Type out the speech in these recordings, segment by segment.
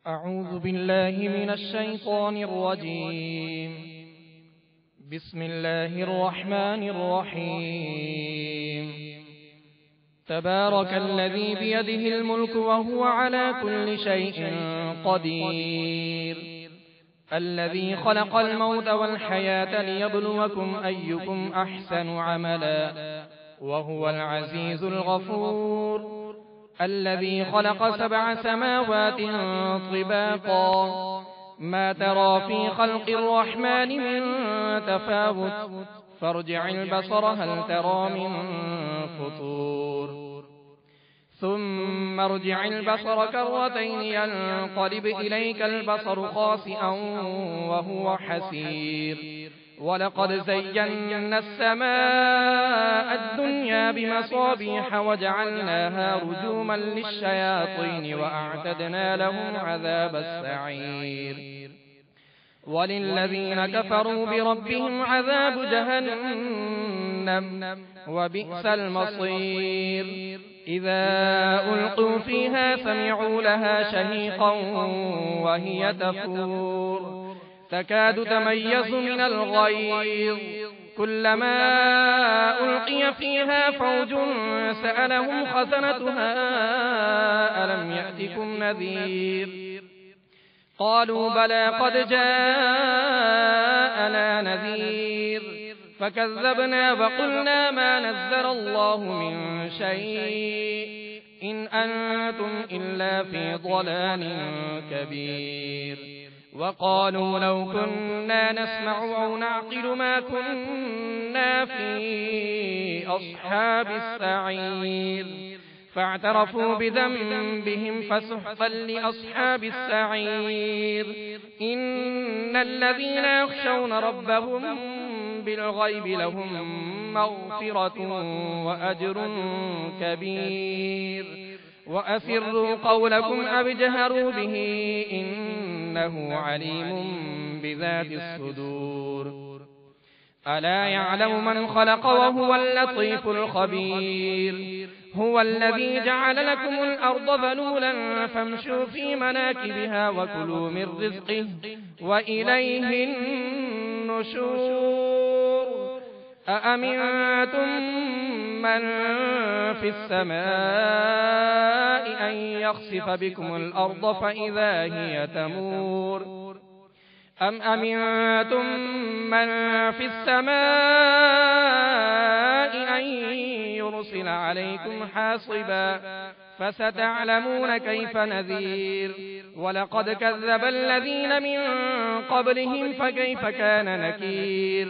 أعوذ بالله من الشيطان الرجيم. بسم الله الرحمن الرحيم. تبارك الذي بيده الملك وهو على كل شيء قدير، الذي خلق الموت والحياة ليبلوكم أيكم أحسن عملا، وهو العزيز الغفور، الذي خلق 7 سماوات طباقا، ما ترى في خلق الرحمن من تفاوت، فارجع البصر هل ترى من فطور، ثم ارجع البصر كرتين ينقلب إليك البصر خاسئا وهو حسير، ولقد زينا السماء الدنيا بمصابيح وجعلناها رجوما للشياطين وأعتدنا لهم عذاب السعير، وللذين كفروا بربهم عذاب جهنم وبئس المصير. إذا ألقوا فيها سمعوا لها شهيقا وهي تفور، تكاد تميز من الغيظ، كلما ألقي فيها فوج سألهم خزنتها ألم يأتكم نذير، قالوا بلى قد جاءنا نذير، فكذبنا وقلنا ما نزل الله من شيء إن أنتم إلا في ضلال كبير. وقالوا لو كنا نسمع أو نعقل ما كنا في أصحاب السعير، فاعترفوا بذنبهم فسحقا لأصحاب السعير. إن الذين يخشون ربهم بالغيب لهم مغفرة وأجر كبير. وأسروا قولكم أو اجهروا به إنه عليم بذات الصدور. ألا يعلم من خلق وهو اللطيف الخبير. هو الذي جعل لكم الأرض ذلولا فامشوا في مناكبها وكلوا من رزقه وإليه النشور. أأمنتم من في السماء أن يخسف بكم الأرض فإذا هي تمور، أم أمنتم من في السماء أن يرسل عليكم حاصبا، فستعلمون كيف نذير. ولقد كذب الذين من قبلهم فكيف كان نكير.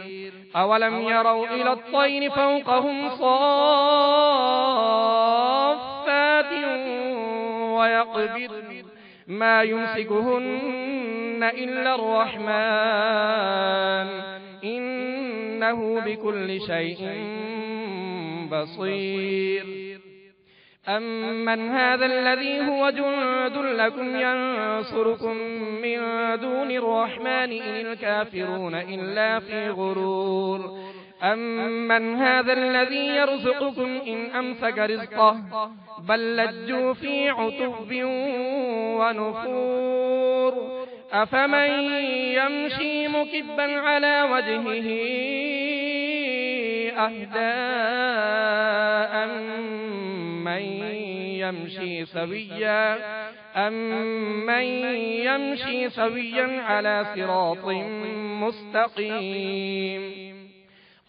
أولم يروا إلى الطير فوقهم صافات ويقبضن ما يمسكهن إلا الرحمن إنه بكل شيء بصير. أمن هذا الذي هو جند لكم ينصركم من دون الرحمن إن الكافرون إلا في غرور. أمن هذا الذي يرزقكم إن أمسك رزقه بل لجوا في عتب ونفور. أفمن يمشي مكبا على وجهه أهدى أمن يمشي سويا على صراط مستقيم.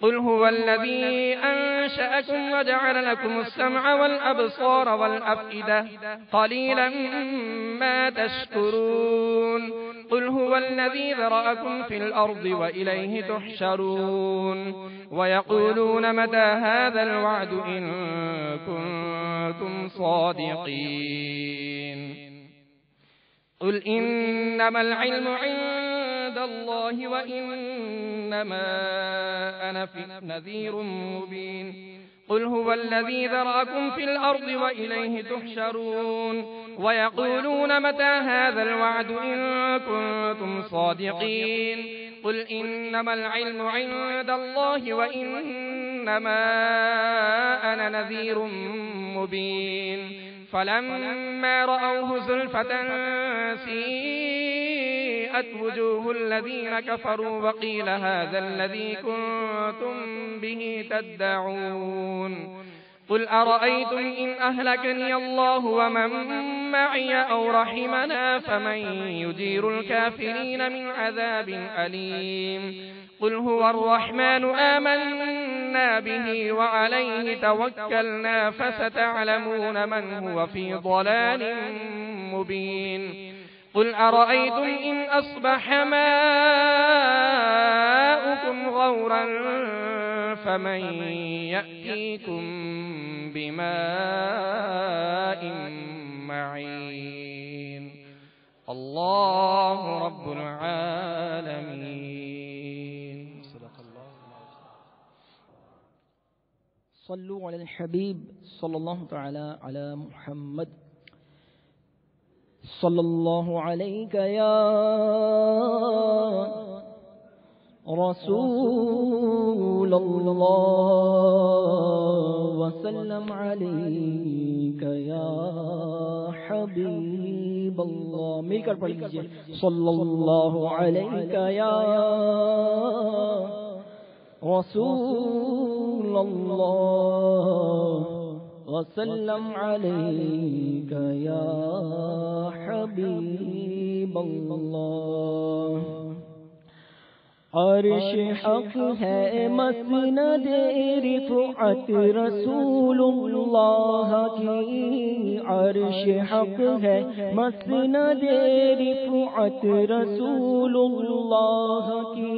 قل هو الذي أنشأكم وجعل لكم السمع والأبصار والأفئدة قليلا ما تشكرون. قل هو الذي ذرأكم في الأرض وإليه تحشرون. ويقولون متى هذا الوعد إن كنتم صادقين. قل إنما العلم عند الله وإنما أنا نذير مبين. قل هو الذي ذرأكم في الأرض وإليه تحشرون. ويقولون متى هذا الوعد إن كنتم صادقين. قل إنما العلم عند الله وإنما أنا نذير مبين. فلما رأوه زلفة سيئت وجوه الذين كفروا وقيل هذا الذي كنتم به تدعون قل أرأيتم إن أهلكني الله ومن معي أو رحمنا فمن يجير الكافرين من عذاب أليم قل هو الرحمن آمنا به وعليه توكلنا فستعلمون من هو في ضلال مبين قل أرأيتم إن أصبح ماؤكم غورا فمن يأتيكم بماء معين الله رب العالمين. صلوا على الحبيب صلى الله تعالى على محمد. صلى الله عليك يا رسول الله وسلم عليك يا حبيب الله. مل کر پڑھ لیجیے. صلی اللہ علیک یا رسول اللہ وسلم علیک یا حبیب اللہ. عرش حق ہے مسند رفعت رسول اللہ کی. عرش حق ہے مسند رفعت رسول اللہ کی.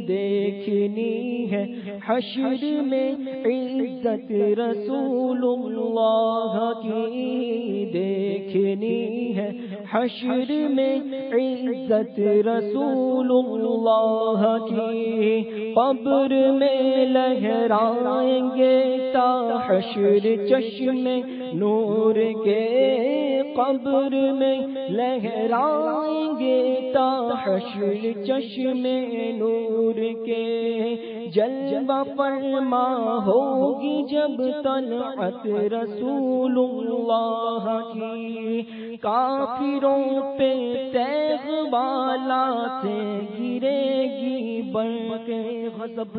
دیکھنی ہے حشر میں عزت رسول اللہ کی. دیکھنی ہے حشر میں عزت رسول اللہ کی. قبر میں لہرائیں گے تا حشر چشم نور کے. قبر میں لہرائیں گے تا حشر چشم نور کے. جلوہ فرما ہوگی جب طلعت رسول اللہ کی. کافروں پہ تیغ والا سے گرے گی برق غضب.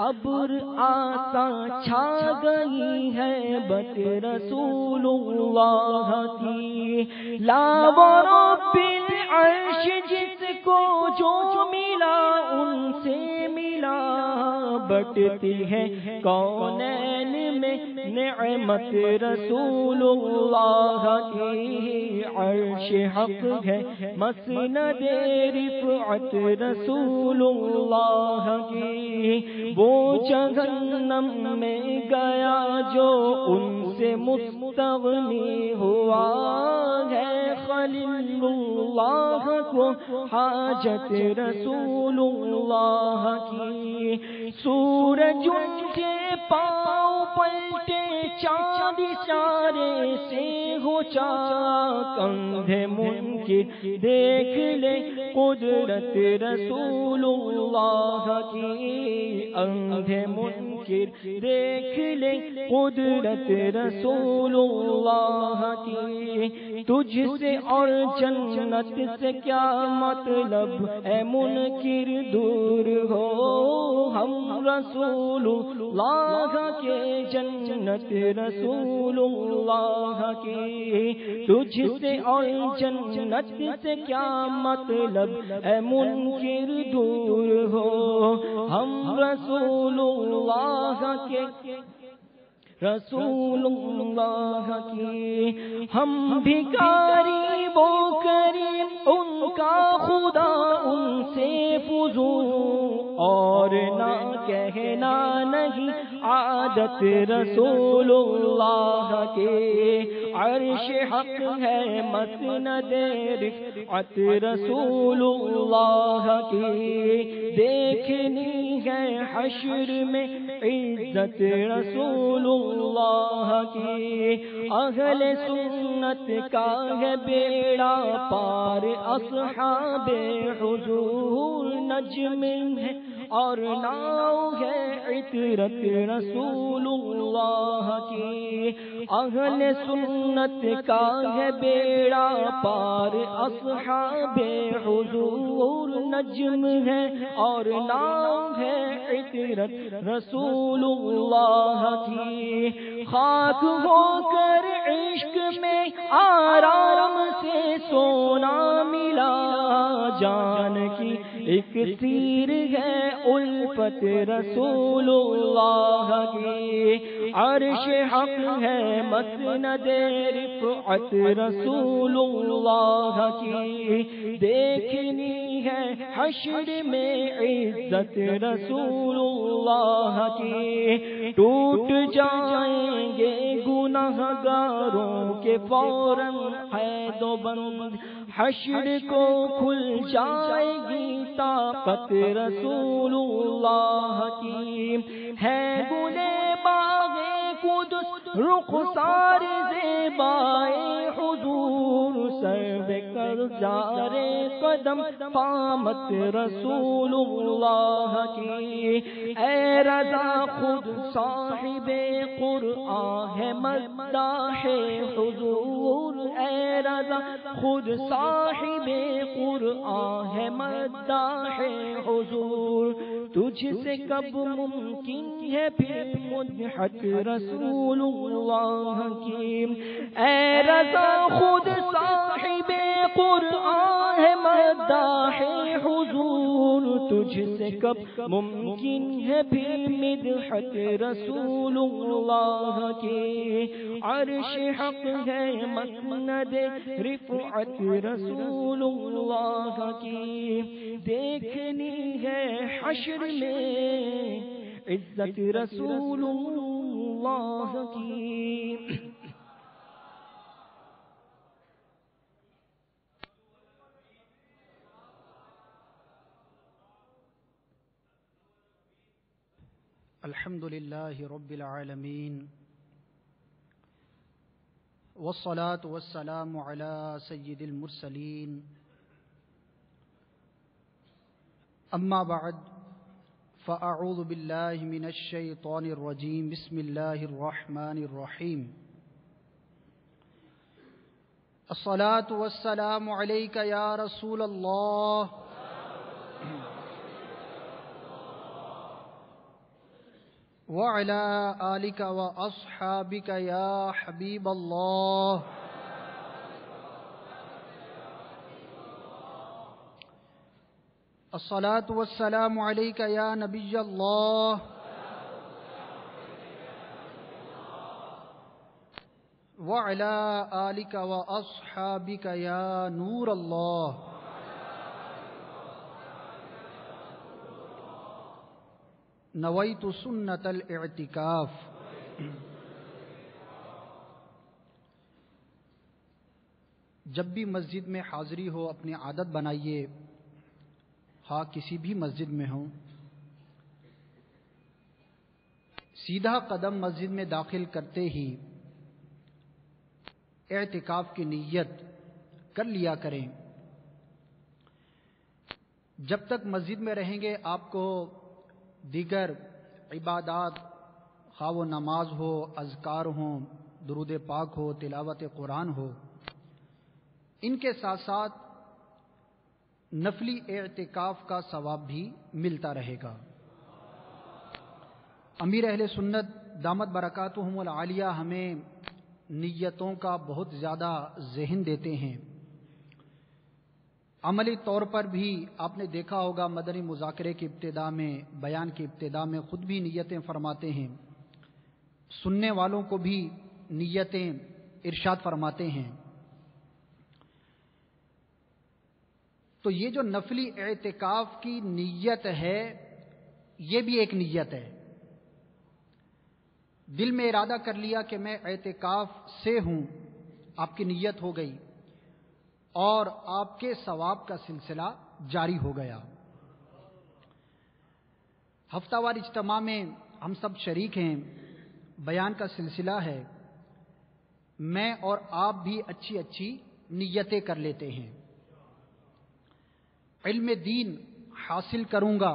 ابر آسا چھا گئی ہے بت رسول اللہ کی. لا ورب العرش جس کو جو ملا ان سے ملا. بٹتی ہے کونین میں نعمت رسول اللہ کی. عرش حق ہے مسند رفعت رسول اللہ کی. وہ جہنم میں گیا جو ان سے مستغنی ہوا ہے. خلیل اللہ کو حاجت رسول اللہ کی. سورج ان کے پاؤں پلٹے چاند اشارے سے ہو چاک. کندھے منکر دیکھ لے قدرت رسول اللہ کی. اندھے منکر دیکھ لے قدرت رسول اللہ کی. تجھ سے اور جنت سے کیا مطلب اے منکر دور ہو. ہم رسول اللہ کے جنت رسول اللہ کی. تجھ سے اور جنت سے کیا مطلب اے منکر دور ہو. ہم رسول اللہ کے رسول اللہ کی. ہم بھکاری وہ کریم ان کا خدا ان سے فضول. اور نہ کہنا نہیں عادت رسول اللہ کے. عرش حق ہے مسند رفعت رسول اللہ کی. دیکھنی ہے حشر میں عزت رسول اللہ کی. اہل سنت کا ہے بیڑا پار. اصحاب حضور نجم ہے اور ناؤ ہے عطرت رسول اللہ کی، اہل سنت کا ہے بیڑا پار اصحاب حضور نجم ہے، اور ناؤ ہے عطرت رسول اللہ کی، خاک ہو کر عشق میں آرام سے سونا ملا، جان کی ایک سیر ہے الفت رسول اللہ کی، عرش حق ہے مسند رفعت رسول اللہ کی، دیکھنی ہے حشر میں عزت رسول اللہ کی، ٹوٹ جائیں گے گناہگاروں کے فوراً قید و بند، حشر کو کھل جائے گی طاقت رسول اللہ کی، ہے گلے باغ قدس رخسار زیبائے حضور، سر کر جارے قدم قامت رسول اللہ کی، اے رضا خود صاحب قرآن ہے مداح حضور، اے رضا خود صاحب قرآن ہے مداح حضور، تجھ سے کب ممکن ہے پھر مدحت رسول اللہ کی، اے رضا خود صاحب قرآن ہے مداح حضور، تجھ سے کب ممکن ہے پھر مدحت رسول اللہ کی، عرش حق ہے مسند رفعت رسول اللہ کی، دیکھنی ہے حشر میں عزت رسول اللہ کی۔ الحمد للہ رب العالمین، والصلاة والسلام على سید المرسلین، اما بعد فاعوذ باللہ من الشیطان الرجیم، بسم اللہ الرحمن الرحیم، الصلاة والسلام علیک یا رسول اللہ، وعلى آلك وأصحابك يا حبيب الله، الصلاة والسلام عليك يا نبي الله، وعلى آلك وأصحابك يا نور الله، نویت سنت الاعتکاف۔ جب بھی مسجد میں حاضری ہو اپنی عادت بنائیے، ہاں کسی بھی مسجد میں ہوں، سیدھا قدم مسجد میں داخل کرتے ہی اعتکاف کی نیت کر لیا کریں۔ جب تک مسجد میں رہیں گے آپ کو دیگر عبادات، خواہ و نماز ہو، اذکار ہوں، درود پاک ہو، تلاوت قرآن ہو، ان کے ساتھ ساتھ نفلی اعتکاف کا ثواب بھی ملتا رہے گا۔ امیر اہل سنت دامت برکاتہم العالیہ ہمیں نیتوں کا بہت زیادہ ذہن دیتے ہیں۔ عملی طور پر بھی آپ نے دیکھا ہوگا، مدنی مذاکرے کی ابتدا میں، بیان کی ابتدا میں خود بھی نیتیں فرماتے ہیں، سننے والوں کو بھی نیتیں ارشاد فرماتے ہیں۔ تو یہ جو نفلی اعتکاف کی نیت ہے، یہ بھی ایک نیت ہے۔ دل میں ارادہ کر لیا کہ میں اعتکاف سے ہوں، آپ کی نیت ہو گئی اور آپ کے ثواب کا سلسلہ جاری ہو گیا۔ ہفتہ وار اجتماع میں ہم سب شریک ہیں، بیان کا سلسلہ ہے، میں اور آپ بھی اچھی اچھی نیتیں کر لیتے ہیں۔ علم دین حاصل کروں گا،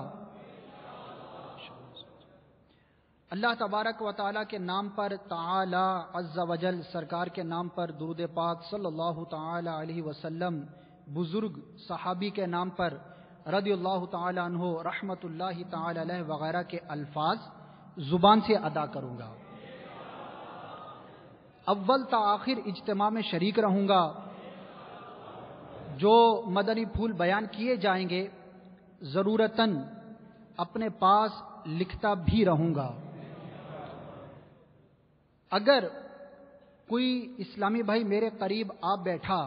اللہ تبارک و تعالیٰ کے نام پر تعالی عز و جل سرکار کے نام پر درود پاک صلی اللہ تعالی علیہ وسلم، بزرگ صحابی کے نام پر رضی اللہ تعالی عنہ رحمت اللہ تعالی علیہ وغیرہ کے الفاظ زبان سے ادا کروں گا۔ اول تا آخر اجتماع میں شریک رہوں گا۔ جو مدنی پھول بیان کیے جائیں گے ضرورتاً اپنے پاس لکھتا بھی رہوں گا۔ اگر کوئی اسلامی بھائی میرے قریب آ بیٹھا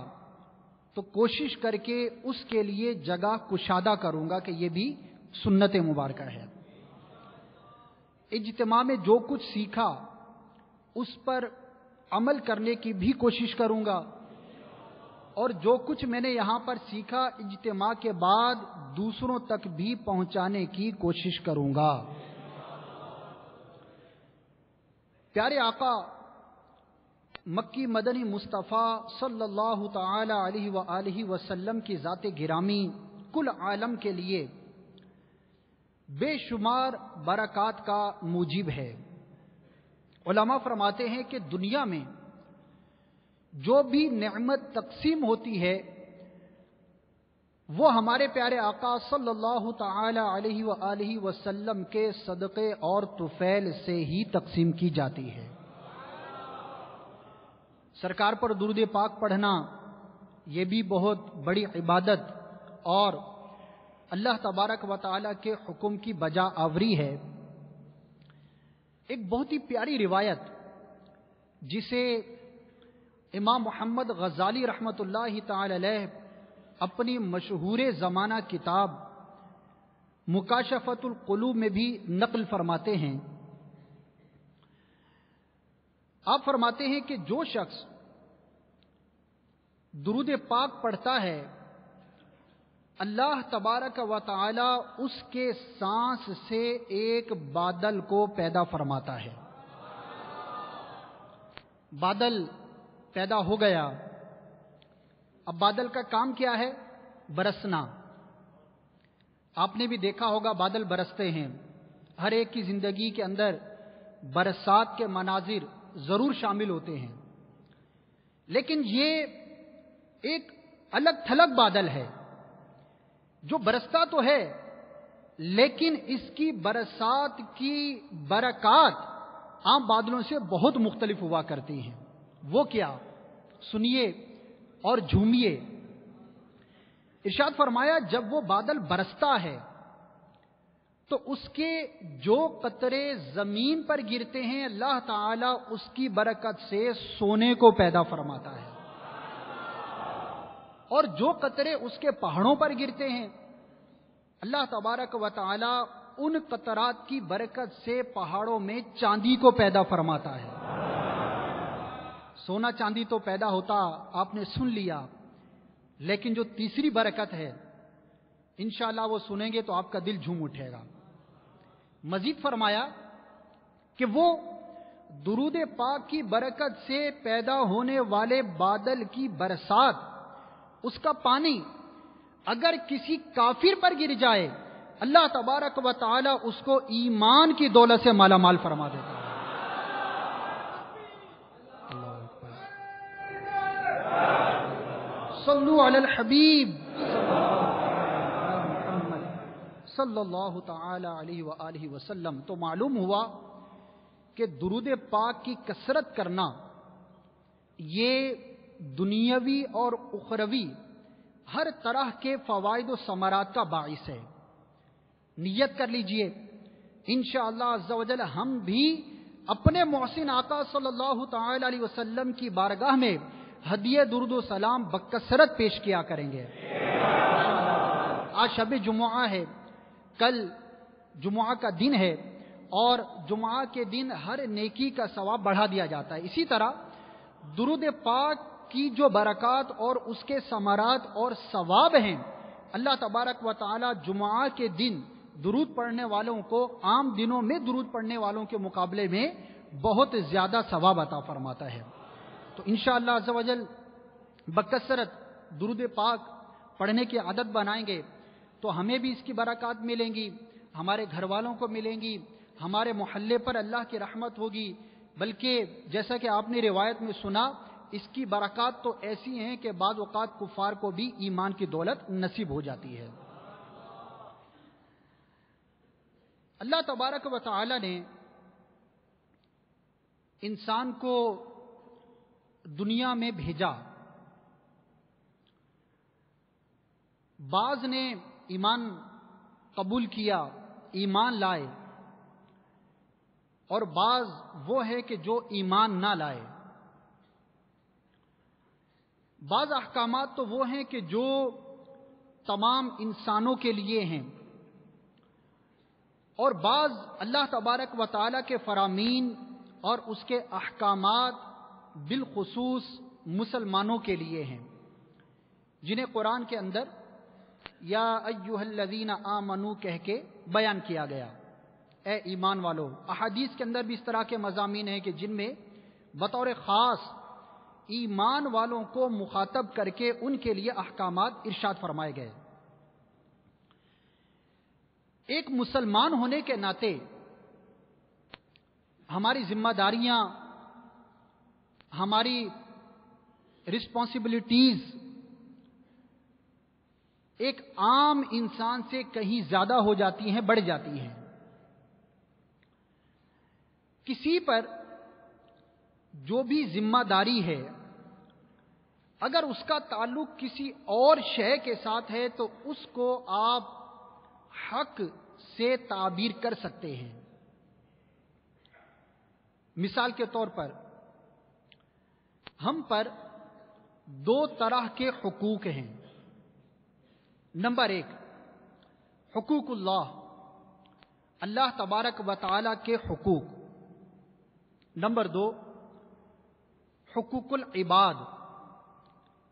تو کوشش کر کے اس کے لیے جگہ کشادہ کروں گا کہ یہ بھی سنت مبارکہ ہے۔ اجتماع میں جو کچھ سیکھا اس پر عمل کرنے کی بھی کوشش کروں گا، اور جو کچھ میں نے یہاں پر سیکھا اجتماع کے بعد دوسروں تک بھی پہنچانے کی کوشش کروں گا۔ پیارے آقا مکی مدنی مصطفیٰ صلی اللہ تعالی علیہ وآلہ وسلم کی ذات گرامی کل عالم کے لیے بے شمار برکات کا موجب ہے۔ علماء فرماتے ہیں کہ دنیا میں جو بھی نعمت تقسیم ہوتی ہے وہ ہمارے پیارے آقا صلی اللہ تعالی علیہ وآلہ وسلم کے صدقے اور طفیل سے ہی تقسیم کی جاتی ہے۔ سرکار پر درود پاک پڑھنا یہ بھی بہت بڑی عبادت اور اللہ تبارک و تعالی کے حکم کی بجا آوری ہے۔ ایک بہت ہی پیاری روایت جسے امام محمد غزالی رحمۃ اللہ تعالی علیہ اپنی مشہور زمانہ کتاب مکاشفۃ القلوب میں بھی نقل فرماتے ہیں۔ آپ فرماتے ہیں کہ جو شخص درود پاک پڑھتا ہے اللہ تبارک و تعالی اس کے سانس سے ایک بادل کو پیدا فرماتا ہے۔ بادل پیدا ہو گیا، اب بادل کا کام کیا ہے؟ برسنا۔ آپ نے بھی دیکھا ہوگا بادل برستے ہیں، ہر ایک کی زندگی کے اندر برسات کے مناظر ضرور شامل ہوتے ہیں، لیکن یہ ایک الگ تھلگ بادل ہے جو برستا تو ہے لیکن اس کی برسات کی برکات عام بادلوں سے بہت مختلف ہوا کرتی ہیں۔ وہ کیا؟ سنیے اور جھومیے۔ ارشاد فرمایا جب وہ بادل برستا ہے تو اس کے جو قطرے زمین پر گرتے ہیں اللہ تعالیٰ اس کی برکت سے سونے کو پیدا فرماتا ہے، اور جو قطرے اس کے پہاڑوں پر گرتے ہیں اللہ تبارک و تعالی ان قطرات کی برکت سے پہاڑوں میں چاندی کو پیدا فرماتا ہے۔ سونا چاندی تو پیدا ہوتا آپ نے سن لیا، لیکن جو تیسری برکت ہے انشاءاللہ وہ سنیں گے تو آپ کا دل جھوم اٹھے گا۔ مزید فرمایا کہ وہ درود پاک کی برکت سے پیدا ہونے والے بادل کی برسات، اس کا پانی اگر کسی کافر پر گر جائے اللہ تبارک و تعالی اس کو ایمان کی دولت سے مالا مال فرما دیتا ہے۔ صلو علی الحبیب صلی اللہ تعالی علیہ وآلہ وسلم۔ تو معلوم ہوا کہ درود پاک کی کثرت کرنا یہ دنیاوی اور اخروی ہر طرح کے فوائد و ثمرات کا باعث ہے۔ نیت کر لیجئے انشاءاللہ عز و جل ہم بھی اپنے محسن آقا صلی اللہ تعالی علیہ وسلم کی بارگاہ میں ہدیہ درود و سلام بکثرت پیش کیا کریں گے۔ آج شب جمعہ ہے، کل جمعہ کا دن ہے، اور جمعہ کے دن ہر نیکی کا ثواب بڑھا دیا جاتا ہے۔ اسی طرح درود پاک کی جو برکات اور اس کے ثمرات اور ثواب ہیں اللہ تبارک و تعالی جمعہ کے دن درود پڑھنے والوں کو عام دنوں میں درود پڑھنے والوں کے مقابلے میں بہت زیادہ ثواب عطا فرماتا ہے۔ تو انشاءاللہ عز و جل بکثرت درود پاک پڑھنے کی عادت بنائیں گے تو ہمیں بھی اس کی برکات ملیں گی، ہمارے گھر والوں کو ملیں گی، ہمارے محلے پر اللہ کی رحمت ہوگی، بلکہ جیسا کہ آپ نے روایت میں سنا، اس کی برکات تو ایسی ہیں کہ بعض اوقات کفار کو بھی ایمان کی دولت نصیب ہو جاتی ہے۔ اللہ تبارک و تعالی نے انسان کو دنیا میں بھیجا، بعض نے ایمان قبول کیا، ایمان لائے، اور بعض وہ ہے کہ جو ایمان نہ لائے۔ بعض احکامات تو وہ ہیں کہ جو تمام انسانوں کے لیے ہیں، اور بعض اللہ تبارک و تعالیٰ کے فرامین اور اس کے احکامات بالخصوص مسلمانوں کے لیے ہیں، جنہیں قرآن کے اندر یا ایھا الذین آمنو کہہ کے بیان کیا گیا، اے ایمان والو۔ احادیث کے اندر بھی اس طرح کے مضامین ہیں کہ جن میں بطور خاص ایمان والوں کو مخاطب کر کے ان کے لیے احکامات ارشاد فرمائے گئے۔ ایک مسلمان ہونے کے ناطے ہماری ذمہ داریاں، ہماری رسپانسبلٹیز ایک عام انسان سے کہیں زیادہ ہو جاتی ہیں، بڑھ جاتی ہیں۔ کسی پر جو بھی ذمہ داری ہے، اگر اس کا تعلق کسی اور شے کے ساتھ ہے تو اس کو آپ حق سے تعبیر کر سکتے ہیں۔ مثال کے طور پر ہم پر دو طرح کے حقوق ہیں۔ نمبر 1، حقوق اللہ، اللہ تبارک و تعالی کے حقوق۔ نمبر 2، حقوق العباد،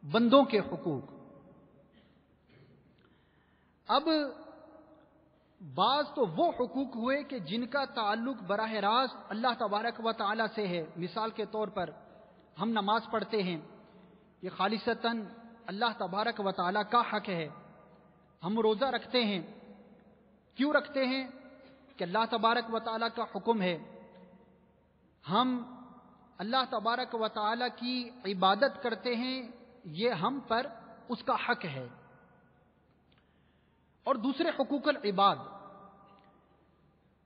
بندوں کے حقوق۔ اب بعض تو وہ حقوق ہوئے کہ جن کا تعلق براہ راست اللہ تبارک و تعالی سے ہے۔ مثال کے طور پر ہم نماز پڑھتے ہیں، یہ خالصتاً اللہ تبارک و تعالی کا حق ہے۔ ہم روزہ رکھتے ہیں، کیوں رکھتے ہیں؟ کہ اللہ تبارک و تعالی کا حکم ہے۔ ہم اللہ تبارک و تعالی کی عبادت کرتے ہیں، یہ ہم پر اس کا حق ہے۔ اور دوسرے حقوق العباد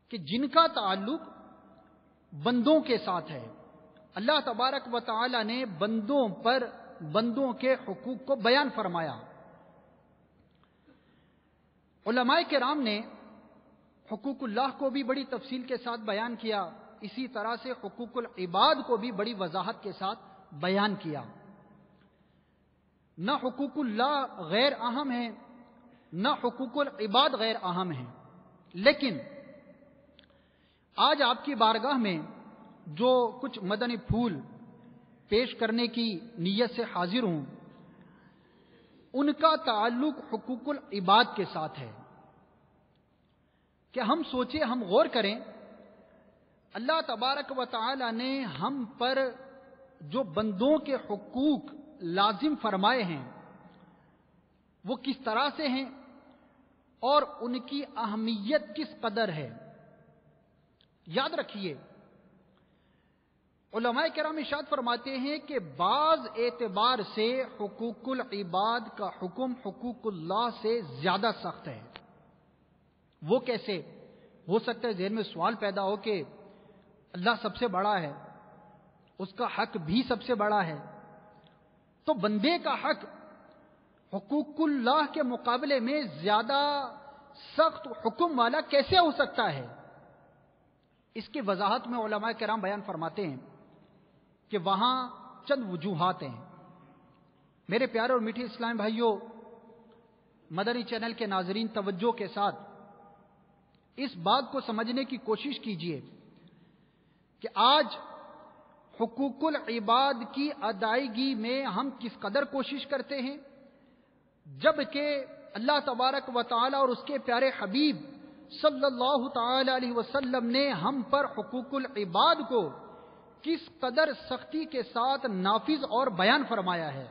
کہ جن کا تعلق بندوں کے ساتھ ہے۔ اللہ تبارک و تعالی نے بندوں پر بندوں کے حقوق کو بیان فرمایا۔ علماء کرام نے حقوق اللہ کو بھی بڑی تفصیل کے ساتھ بیان کیا، اسی طرح سے حقوق العباد کو بھی بڑی وضاحت کے ساتھ بیان کیا۔ نہ حقوق اللہ غیر اہم ہیں، نہ حقوق العباد غیر اہم ہیں، لیکن آج آپ کی بارگاہ میں جو کچھ مدنی پھول پیش کرنے کی نیت سے حاضر ہوں، ان کا تعلق حقوق العباد کے ساتھ ہے۔ کہ ہم سوچیں، ہم غور کریں، اللہ تبارک و تعالی نے ہم پر جو بندوں کے حقوق لازم فرمائے ہیں وہ کس طرح سے ہیں اور ان کی اہمیت کس قدر ہے۔ یاد رکھیے، علماء کرام ارشاد فرماتے ہیں کہ بعض اعتبار سے حقوق العباد کا حکم حقوق اللہ سے زیادہ سخت ہے۔ وہ کیسے؟ ہو سکتا ہے ذہن میں سوال پیدا ہو کہ اللہ سب سے بڑا ہے، اس کا حق بھی سب سے بڑا ہے، تو بندے کا حق حقوق اللہ کے مقابلے میں زیادہ سخت حکم والا کیسے ہو سکتا ہے؟ اس کی وضاحت میں علماء کرام بیان فرماتے ہیں کہ وہاں چند وجوہات ہیں۔ میرے پیارے اور میٹھے اسلام بھائیوں، مدنی چینل کے ناظرین، توجہ کے ساتھ اس بات کو سمجھنے کی کوشش کیجیے کہ آج حقوق العباد کی ادائیگی میں ہم کس قدر کوشش کرتے ہیں، جبکہ اللہ تبارک و تعالی اور اس کے پیارے حبیب صلی اللہ تعالی علیہ وسلم نے ہم پر حقوق العباد کو کس قدر سختی کے ساتھ نافذ اور بیان فرمایا ہے۔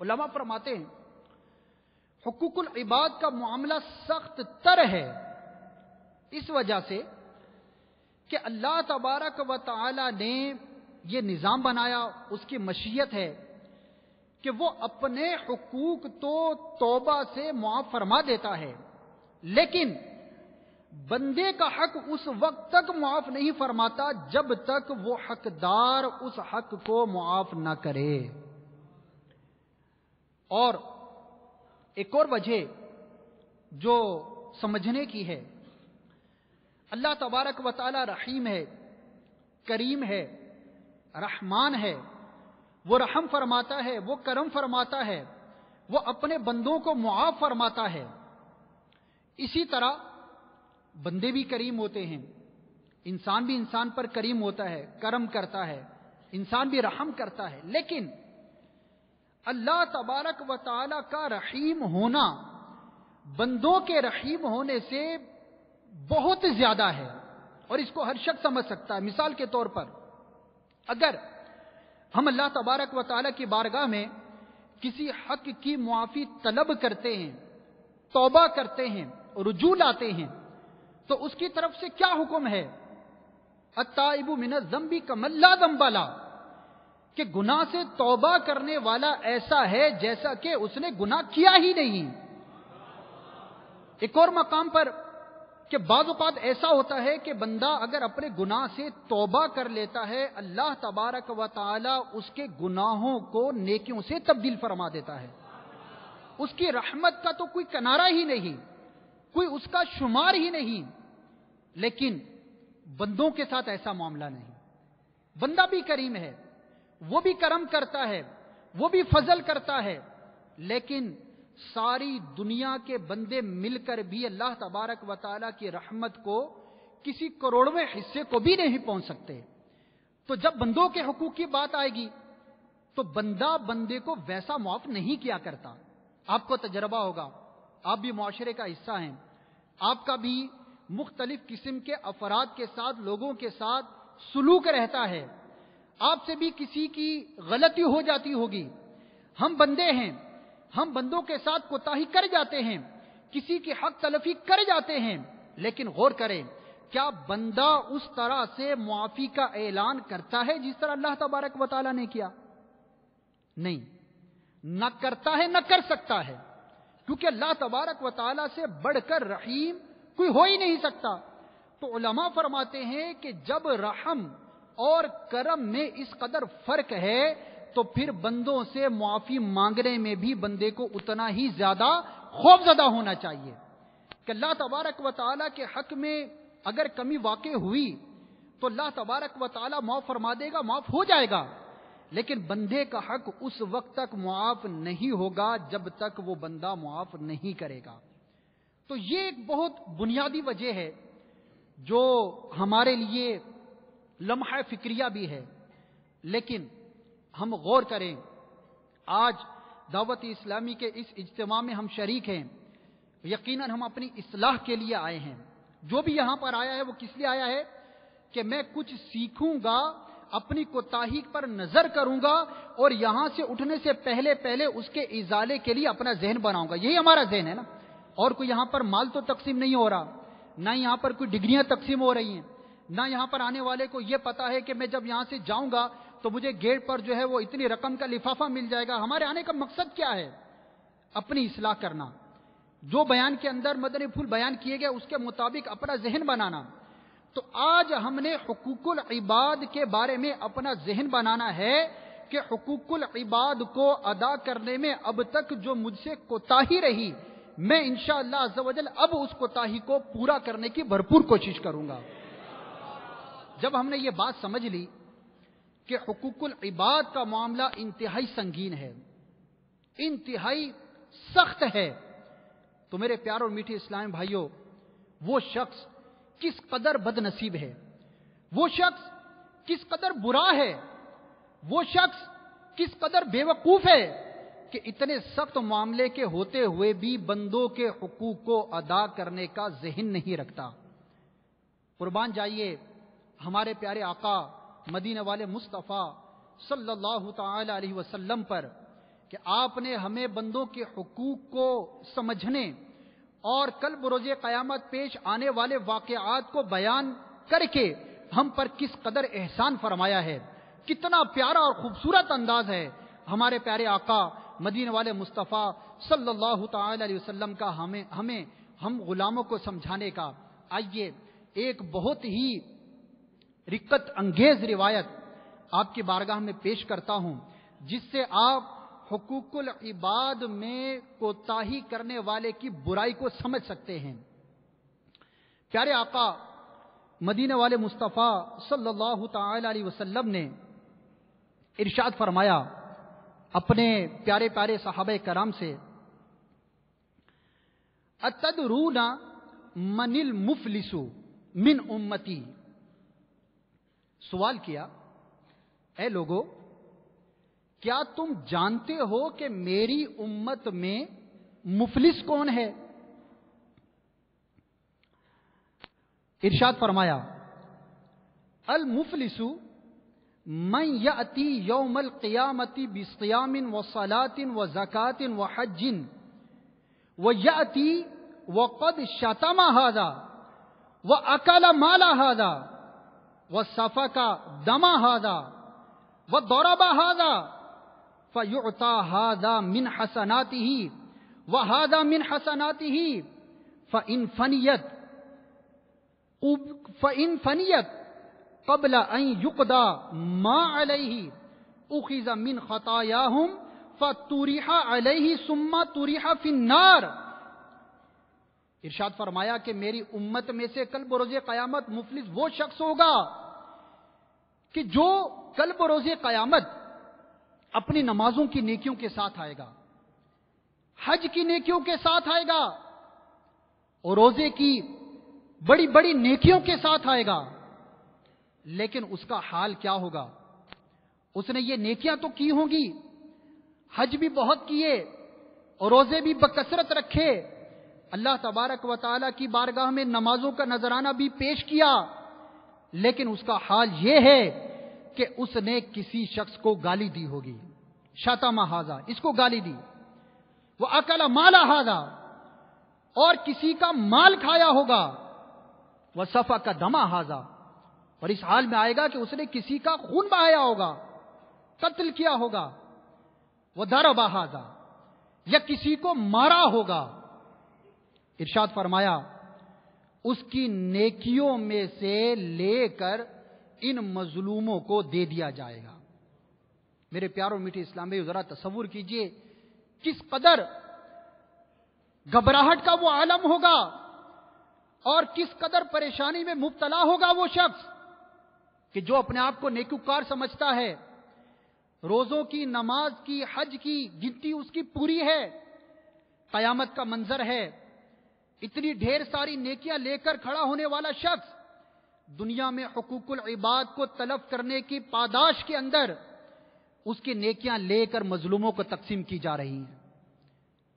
علماء فرماتے ہیں حقوق العباد کا معاملہ سخت تر ہے، اس وجہ سے کہ اللہ تبارک و تعالی نے یہ نظام بنایا، اس کی مشیت ہے کہ وہ اپنے حقوق تو توبہ سے معاف فرما دیتا ہے، لیکن بندے کا حق اس وقت تک معاف نہیں فرماتا جب تک وہ حقدار اس حق کو معاف نہ کرے۔ اور ایک اور وجہ جو سمجھنے کی ہے، اللہ تبارک و تعالی رحیم ہے، کریم ہے، رحمان ہے، وہ رحم فرماتا ہے، وہ کرم فرماتا ہے، وہ اپنے بندوں کو معاف فرماتا ہے۔ اسی طرح بندے بھی کریم ہوتے ہیں، انسان بھی انسان پر کریم ہوتا ہے، کرم کرتا ہے، انسان بھی رحم کرتا ہے، لیکن اللہ تبارک و تعالی کا رحیم ہونا بندوں کے رحیم ہونے سے بہت زیادہ ہے، اور اس کو ہر شخص سمجھ سکتا ہے۔ مثال کے طور پر اگر ہم اللہ تبارک و تعالی کی بارگاہ میں کسی حق کی معافی طلب کرتے ہیں، توبہ کرتے ہیں، رجوع لاتے ہیں، تو اس کی طرف سے کیا حکم ہے؟ التائب من الذنب کمن لا ذنب لہ، کہ گناہ سے توبہ کرنے والا ایسا ہے جیسا کہ اس نے گناہ کیا ہی نہیں۔ ایک اور مقام پر کہ بعض اوقات ایسا ہوتا ہے کہ بندہ اگر اپنے گناہ سے توبہ کر لیتا ہے، اللہ تبارک و تعالی اس کے گناہوں کو نیکیوں سے تبدیل فرما دیتا ہے۔ اس کی رحمت کا تو کوئی کنارہ ہی نہیں، کوئی اس کا شمار ہی نہیں، لیکن بندوں کے ساتھ ایسا معاملہ نہیں۔ بندہ بھی کریم ہے، وہ بھی کرم کرتا ہے، وہ بھی فضل کرتا ہے، لیکن ساری دنیا کے بندے مل کر بھی اللہ تبارک و تعالیٰ کی رحمت کو کسی کروڑویں حصے کو بھی نہیں پہنچ سکتے۔ تو جب بندوں کے حقوق کی بات آئے گی تو بندہ بندے کو ویسا معاف نہیں کیا کرتا۔ آپ کو تجربہ ہوگا، آپ بھی معاشرے کا حصہ ہیں، آپ کا بھی مختلف قسم کے افراد کے ساتھ، لوگوں کے ساتھ سلوک رہتا ہے، آپ سے بھی کسی کی غلطی ہو جاتی ہوگی۔ ہم بندے ہیں، ہم بندوں کے ساتھ کوتاہی کر جاتے ہیں، کسی کی حق تلفی کر جاتے ہیں، لیکن غور کریں، کیا بندہ اس طرح سے معافی کا اعلان کرتا ہے جس طرح اللہ تبارک و تعالیٰ نے کیا؟ نہیں، نہ کرتا ہے، نہ کر سکتا ہے، کیونکہ اللہ تبارک و تعالیٰ سے بڑھ کر رحیم کوئی ہو ہی نہیں سکتا۔ تو علماء فرماتے ہیں کہ جب رحم اور کرم میں اس قدر فرق ہے تو پھر بندوں سے معافی مانگنے میں بھی بندے کو اتنا ہی زیادہ خوفزدہ ہونا چاہیے کہ اللہ تبارک و تعالیٰ کے حق میں اگر کمی واقع ہوئی تو اللہ تبارک و تعالیٰ معاف فرما دے گا، معاف ہو جائے گا، لیکن بندے کا حق اس وقت تک معاف نہیں ہوگا جب تک وہ بندہ معاف نہیں کرے گا۔ تو یہ ایک بہت بنیادی وجہ ہے جو ہمارے لیے لمحہ فکریہ بھی ہے، لیکن ہم غور کریں، آج دعوت اسلامی کے اس اجتماع میں ہم شریک ہیں، یقیناً ہم اپنی اصلاح کے لیے آئے ہیں۔ جو بھی یہاں پر آیا ہے وہ کس لیے آیا ہے؟ کہ میں کچھ سیکھوں گا، اپنی کوتاہی پر نظر کروں گا اور یہاں سے اٹھنے سے پہلے اس کے ازالے کے لیے اپنا ذہن بناؤں گا۔ یہی ہمارا ذہن ہے نا، اور کوئی یہاں پر مال تو تقسیم نہیں ہو رہا، نہ یہاں پر کوئی ڈگریاں تقسیم ہو رہی ہیں، نہ یہاں پر آنے والے کو یہ پتا ہے کہ میں جب یہاں سے جاؤں گا تو مجھے گیٹ پر جو ہے وہ اتنی رقم کا لفافہ مل جائے گا۔ ہمارے آنے کا مقصد کیا ہے؟ اپنی اصلاح کرنا، جو بیان کے اندر مدنی پھول بیان کیے گئے اس کے مطابق اپنا ذہن بنانا۔ تو آج ہم نے حقوق العباد کے بارے میں اپنا ذہن بنانا ہے کہ حقوق العباد کو ادا کرنے میں اب تک جو مجھ سے کوتاہی رہی، میں انشاءاللہ عز و جل اب اس کوتاہی کو پورا کرنے کی بھرپور کوشش کروں گا۔ جب ہم نے یہ بات سمجھ لی کہ حقوق العباد کا معاملہ انتہائی سنگین ہے، انتہائی سخت ہے، تو میرے پیار اور میٹھے اسلام بھائیوں، وہ شخص کس قدر بد نصیب ہے، وہ شخص کس قدر برا ہے، وہ شخص کس قدر بے وقوف ہے کہ اتنے سخت معاملے کے ہوتے ہوئے بھی بندوں کے حقوق کو ادا کرنے کا ذہن نہیں رکھتا۔ قربان جائیے ہمارے پیارے آقا مدینہ والے مصطفیٰ صلی اللہ تعالی علیہ وسلم پر کہ آپ نے ہمیں بندوں کے حقوق کو سمجھنے اور کل بروز قیامت پیش آنے والے واقعات کو بیان کر کے ہم پر کس قدر احسان فرمایا ہے، کتنا پیارا اور خوبصورت انداز ہے ہمارے پیارے آقا مدینے والے مصطفیٰ صلی اللہ تعالی علیہ وسلم کا ہم غلاموں کو سمجھانے کا۔ آئیے ایک بہت ہی رقت انگیز روایت آپ کی بارگاہ میں پیش کرتا ہوں، جس سے آپ حقوق العباد میں کوتاہی کرنے والے کی برائی کو سمجھ سکتے ہیں۔ پیارے آقا مدینے والے مصطفیٰ صلی اللہ تعالی علیہ وسلم نے ارشاد فرمایا اپنے پیارے پیارے صحابہ کرام سے، اتدرون من المفلس من امتی، سوال کیا، اے لوگو کیا تم جانتے ہو کہ میری امت میں مفلس کون ہے؟ ارشاد فرمایا، المفلس من یأتی یوم القیامت بصیام وصلاۃ وزکاۃ وحج ویأتی وقد شتم ھذا واکل مال ھذا وسفک دم ھذا وضرب ھذا فیعطى ھذا من حسناته وھذا من حسناته فإن فنیت قبل ان يقضى ما علیہ اخذ من خطایاہم فطرح علیہ ثم طرح فی النار۔ ارشاد فرمایا کہ میری امت میں سے کل بروز قیامت مفلس وہ شخص ہوگا کہ جو کل بروز قیامت اپنی نمازوں کی نیکیوں کے ساتھ آئے گا، حج کی نیکیوں کے ساتھ آئے گا اور روزے کی بڑی بڑی نیکیوں کے ساتھ آئے گا، لیکن اس کا حال کیا ہوگا؟ اس نے یہ نیکیاں تو کی ہوں گی، حج بھی بہت کیے اور روزے بھی بکثرت رکھے، اللہ تبارک و تعالیٰ کی بارگاہ میں نمازوں کا نذرانہ بھی پیش کیا، لیکن اس کا حال یہ ہے کہ اس نے کسی شخص کو گالی دی ہوگی، شتم ھذا، اس کو گالی دی، وہ اکل مال ھذا، اور کسی کا مال کھایا ہوگا، وہ سفک دم ھذا، اور اس حال میں آئے گا کہ اس نے کسی کا خون بہایا ہوگا، قتل کیا ہوگا، وہ ضرب ھذا، یا کسی کو مارا ہوگا۔ ارشاد فرمایا اس کی نیکیوں میں سے لے کر ان مظلوموں کو دے دیا جائے گا۔ میرے پیاروں میٹھے اسلامی ذرا تصور کیجئے کس قدر گھبراہٹ کا وہ عالم ہوگا اور کس قدر پریشانی میں مبتلا ہوگا وہ شخص کہ جو اپنے آپ کو نیکوکار سمجھتا ہے، روزوں کی، نماز کی، حج کی گنتی اس کی پوری ہے، قیامت کا منظر ہے، اتنی ڈھیر ساری نیکیاں لے کر کھڑا ہونے والا شخص دنیا میں حقوق العباد کو تلف کرنے کی پاداش کے اندر اس کی نیکیاں لے کر مظلوموں کو تقسیم کی جا رہی ہیں۔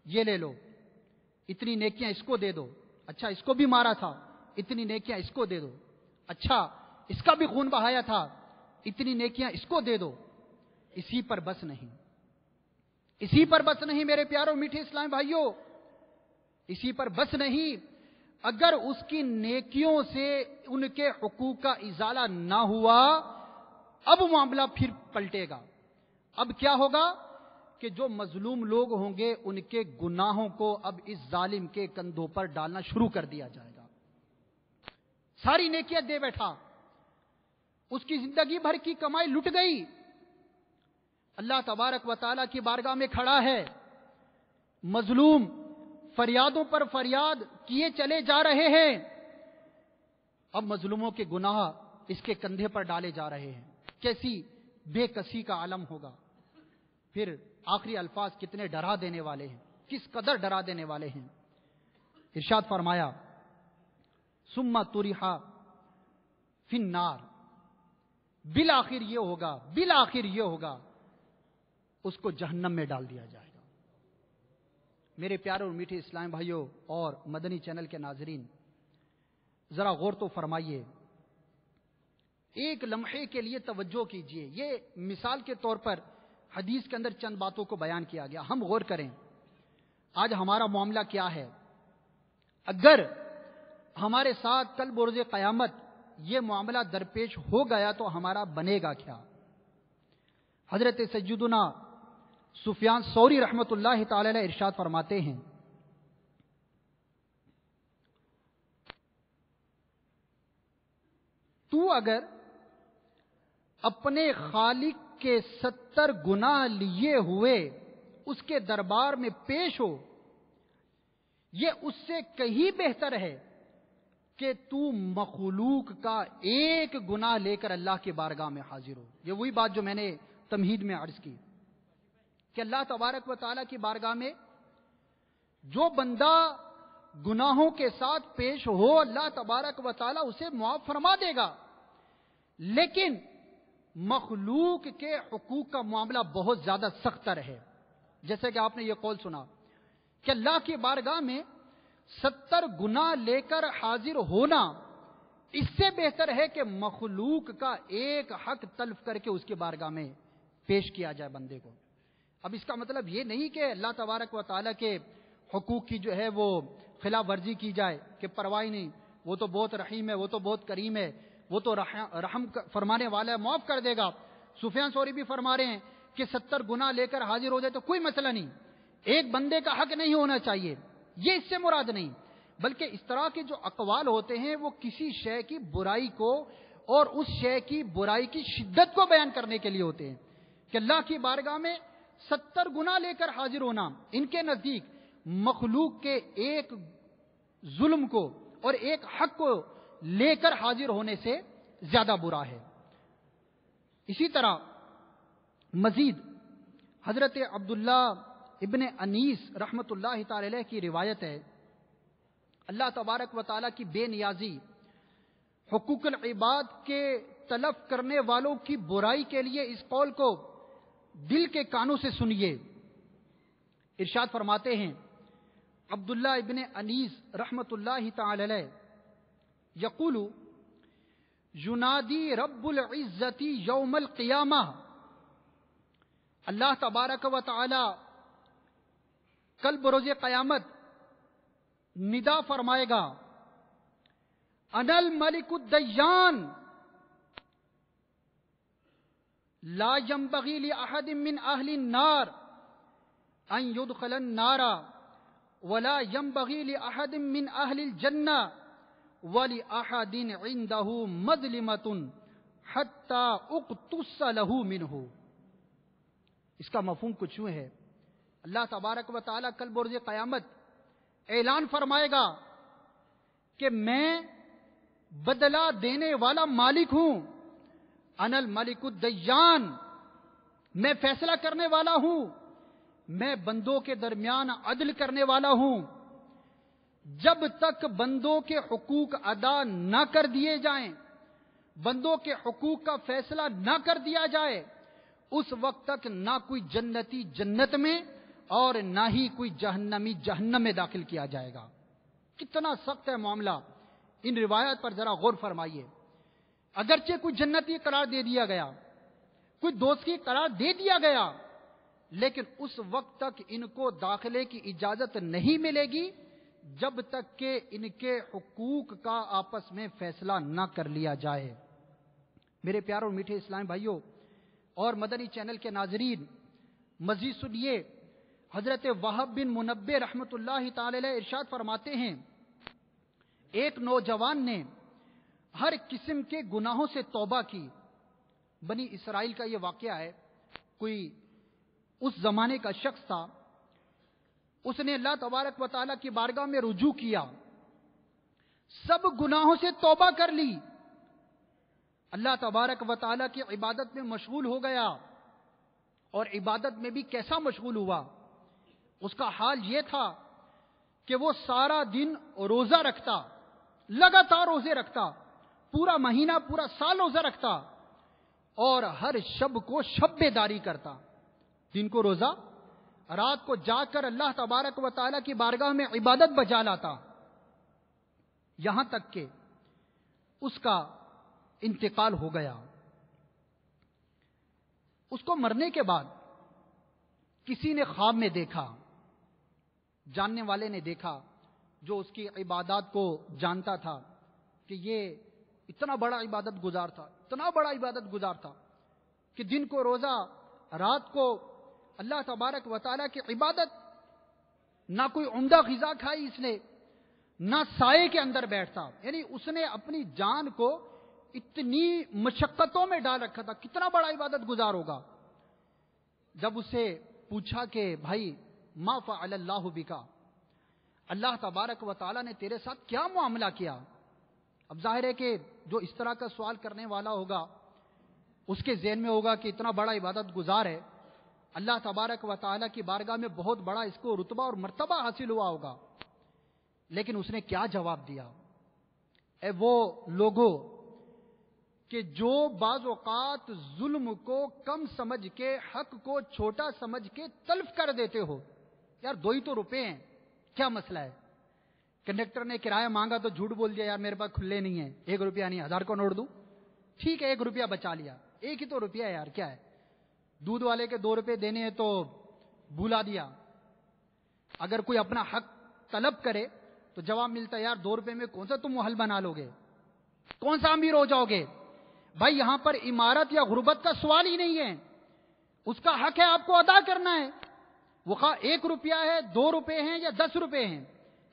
یہ لے لو، اتنی نیکیاں اس کو دے دو، اچھا اس کو بھی مارا تھا، اتنی نیکیاں اس کو دے دو، اچھا اس کا بھی خون بہایا تھا، اتنی نیکیاں اس کو دے دو۔ اسی پر بس نہیں، اسی پر بس نہیں میرے پیاروں میٹھے اسلامی بھائیوں، اسی پر بس نہیں، اگر اس کی نیکیوں سے ان کے حقوق کا ازالہ نہ ہوا، اب معاملہ پھر پلٹے گا۔ اب کیا ہوگا کہ جو مظلوم لوگ ہوں گے ان کے گناہوں کو اب اس ظالم کے کندھوں پر ڈالنا شروع کر دیا جائے گا۔ ساری نیکیاں دے بیٹھا، اس کی زندگی بھر کی کمائی لٹ گئی، اللہ تبارک و تعالیٰ کی بارگاہ میں کھڑا ہے، مظلوم فریادوں پر فریاد کیے چلے جا رہے ہیں، اب مظلوموں کے گناہ اس کے کندھے پر ڈالے جا رہے ہیں، کیسی بے کسی کا عالم ہوگا۔ پھر آخری الفاظ کتنے ڈرا دینے والے ہیں، کس قدر ڈرا دینے والے ہیں۔ ارشاد فرمایا ثم طرح فی النار، بالآخر یہ ہوگا، بالآخر یہ ہوگا، اس کو جہنم میں ڈال دیا جائے گا۔ میرے پیارے اور میٹھے اسلام بھائیوں اور مدنی چینل کے ناظرین، ذرا غور تو فرمائیے، ایک لمحے کے لیے توجہ کیجئے، یہ مثال کے طور پر حدیث کے اندر چند باتوں کو بیان کیا گیا، ہم غور کریں آج ہمارا معاملہ کیا ہے۔ اگر ہمارے ساتھ کل بروز قیامت یہ معاملہ درپیش ہو گیا تو ہمارا بنے گا کیا؟ حضرت سیدنا سفیان ثوری رحمۃ اللہ تعالی علیہ ارشاد فرماتے ہیں، تو اگر اپنے خالق کے 70 گناہ لیے ہوئے اس کے دربار میں پیش ہو، یہ اس سے کہیں بہتر ہے کہ تو مخلوق کا ایک گناہ لے کر اللہ کی بارگاہ میں حاضر ہو۔ یہ وہی بات جو میں نے تمہید میں عرض کی کہ اللہ تبارک و تعالیٰ کی بارگاہ میں جو بندہ گناہوں کے ساتھ پیش ہو، اللہ تبارک و تعالیٰ اسے معاف فرما دے گا، لیکن مخلوق کے حقوق کا معاملہ بہت زیادہ سخت تر ہے۔ جیسے کہ آپ نے یہ قول سنا کہ اللہ کی بارگاہ میں 70 گناہ لے کر حاضر ہونا اس سے بہتر ہے کہ مخلوق کا ایک حق تلف کر کے اس کی بارگاہ میں پیش کیا جائے بندے کو۔ اب اس کا مطلب یہ نہیں کہ اللہ تبارک و تعالیٰ کے حقوق کی جو ہے وہ خلاف ورزی کی جائے کہ پرواہ نہیں، وہ تو بہت رحیم ہے، وہ تو بہت کریم ہے، وہ تو رحم فرمانے والا ہے، معاف کر دے گا۔ سفیان ثوری بھی فرما رہے ہیں کہ 70 گناہ لے کر حاضر ہو جائے تو کوئی مسئلہ نہیں، ایک بندے کا حق نہیں ہونا چاہیے، یہ اس سے مراد نہیں، بلکہ اس طرح کے جو اقوال ہوتے ہیں وہ کسی شے کی برائی کو اور اس شے کی برائی کی شدت کو بیان کرنے کے لیے ہوتے ہیں کہ اللہ کی بارگاہ میں 70 گناہ لے کر حاضر ہونا ان کے نزدیک مخلوق کے ایک ظلم کو اور ایک حق کو لے کر حاضر ہونے سے زیادہ برا ہے۔ اسی طرح مزید حضرت عبداللہ ابن انیس رحمت اللہ تعالی علیہ کی روایت ہے، اللہ تبارک و تعالیٰ کی بے نیازی حقوق العباد کے طلب کرنے والوں کی برائی کے لیے اس قول کو دل کے کانوں سے سنیے۔ ارشاد فرماتے ہیں عبداللہ ابن انیس رحمت اللہ تعالی علیہ، یقول ینادی رب العزت یوم القیامہ، اللہ تبارک و تعالی کل بروز قیامت ندا فرمائے گا، انا الملک الدیان لا ينبغي لأحد من أهل النار أن يدخل النار ولا ينبغي لأحد من أهل الجنة ولأحد عنده مظلمة حتى اقتص له منه۔ اس کا مفہوم کچھ یوں ہے، اللہ تبارک و تعالیٰ کل بروز قیامت اعلان فرمائے گا کہ میں بدلہ دینے والا مالک ہوں، انا الملک الدیان، میں فیصلہ کرنے والا ہوں، میں بندوں کے درمیان عدل کرنے والا ہوں۔ جب تک بندوں کے حقوق ادا نہ کر دیے جائیں، بندوں کے حقوق کا فیصلہ نہ کر دیا جائے، اس وقت تک نہ کوئی جنتی جنت میں اور نہ ہی کوئی جہنمی جہنم میں داخل کیا جائے گا۔ کتنا سخت ہے معاملہ، ان روایات پر ذرا غور فرمائیے۔ اگرچہ کوئی جنتی قرار دے دیا گیا، کوئی دوستی قرار دے دیا گیا، لیکن اس وقت تک ان کو داخلے کی اجازت نہیں ملے گی جب تک کہ ان کے حقوق کا آپس میں فیصلہ نہ کر لیا جائے۔ میرے پیارے اور میٹھے اسلام بھائیوں اور مدنی چینل کے ناظرین، مزید سنیے، حضرت وہب بن منبہ رحمت اللہ تعالی علیہ ارشاد فرماتے ہیں، ایک نوجوان نے ہر قسم کے گناہوں سے توبہ کی۔ بنی اسرائیل کا یہ واقعہ ہے، کوئی اس زمانے کا شخص تھا، اس نے اللہ تبارک و تعالیٰ کی بارگاہ میں رجوع کیا، سب گناہوں سے توبہ کر لی، اللہ تبارک و تعالیٰ کی عبادت میں مشغول ہو گیا، اور عبادت میں بھی کیسا مشغول ہوا، اس کا حال یہ تھا کہ وہ سارا دن روزہ رکھتا، لگاتار روزے رکھتا، پورا مہینہ پورا سال روزہ رکھتا، اور ہر شب کو شب بیداری کرتا، دن کو روزہ، رات کو جا کر اللہ تبارک و تعالیٰ کی بارگاہ میں عبادت بجا لاتا، یہاں تک کہ اس کا انتقال ہو گیا۔ اس کو مرنے کے بعد کسی نے خواب میں دیکھا، جاننے والے نے دیکھا جو اس کی عبادات کو جانتا تھا کہ یہ اتنا بڑا عبادت گزار تھا، اتنا بڑا عبادت گزار تھا کہ دن کو روزہ، رات کو اللہ تبارک و تعالیٰ کی عبادت. نہ کوئی عمدہ غذا کھائی اس نے، نہ سائے کے اندر بیٹھتا. یعنی اس نے اپنی جان کو اتنی مشقتوں میں ڈال رکھا تھا. کتنا بڑا عبادت گزار ہوگا. جب اسے پوچھا کہ بھائی ما فعل اللہ بکا، اللہ تبارک و تعالیٰ نے تیرے ساتھ کیا معاملہ کیا؟ اب ظاہر ہے کہ جو اس طرح کا سوال کرنے والا ہوگا اس کے ذہن میں ہوگا کہ اتنا بڑا عبادت گزار ہے، اللہ تبارک و تعالیٰ کی بارگاہ میں بہت بڑا اس کو رتبہ اور مرتبہ حاصل ہوا ہوگا. لیکن اس نے کیا جواب دیا؟ اے وہ لوگوں کہ جو بعض اوقات ظلم کو کم سمجھ کے، حق کو چھوٹا سمجھ کے تلف کر دیتے ہو. یار 2 ہی تو روپے ہیں، کیا مسئلہ ہے؟ کنڈکٹر نے کرایہ مانگا تو جھوٹ بول دیا، یار میرے پاس کھلے نہیں ہیں، 1 روپیہ نہیں، 1000 کو نوٹ دوں. ٹھیک ہے 1 روپیہ بچا لیا، 1 ہی تو روپیہ ہے یار، کیا ہے؟ دودھ والے کے 2 روپے دینے ہیں تو بھولا دیا. اگر کوئی اپنا حق طلب کرے تو جواب ملتا ہے یار 2 روپے میں کون سا تم محل بنا لو گے، کون سا امیر ہو جاؤ گے؟ بھائی یہاں پر عمارت یا غربت کا سوال ہی نہیں ہے، اس کا حق ہے آپ کو ادا کرنا ہے. وہ 1 روپیہ ہے، 2 روپے ہیں یا 10 روپے ہیں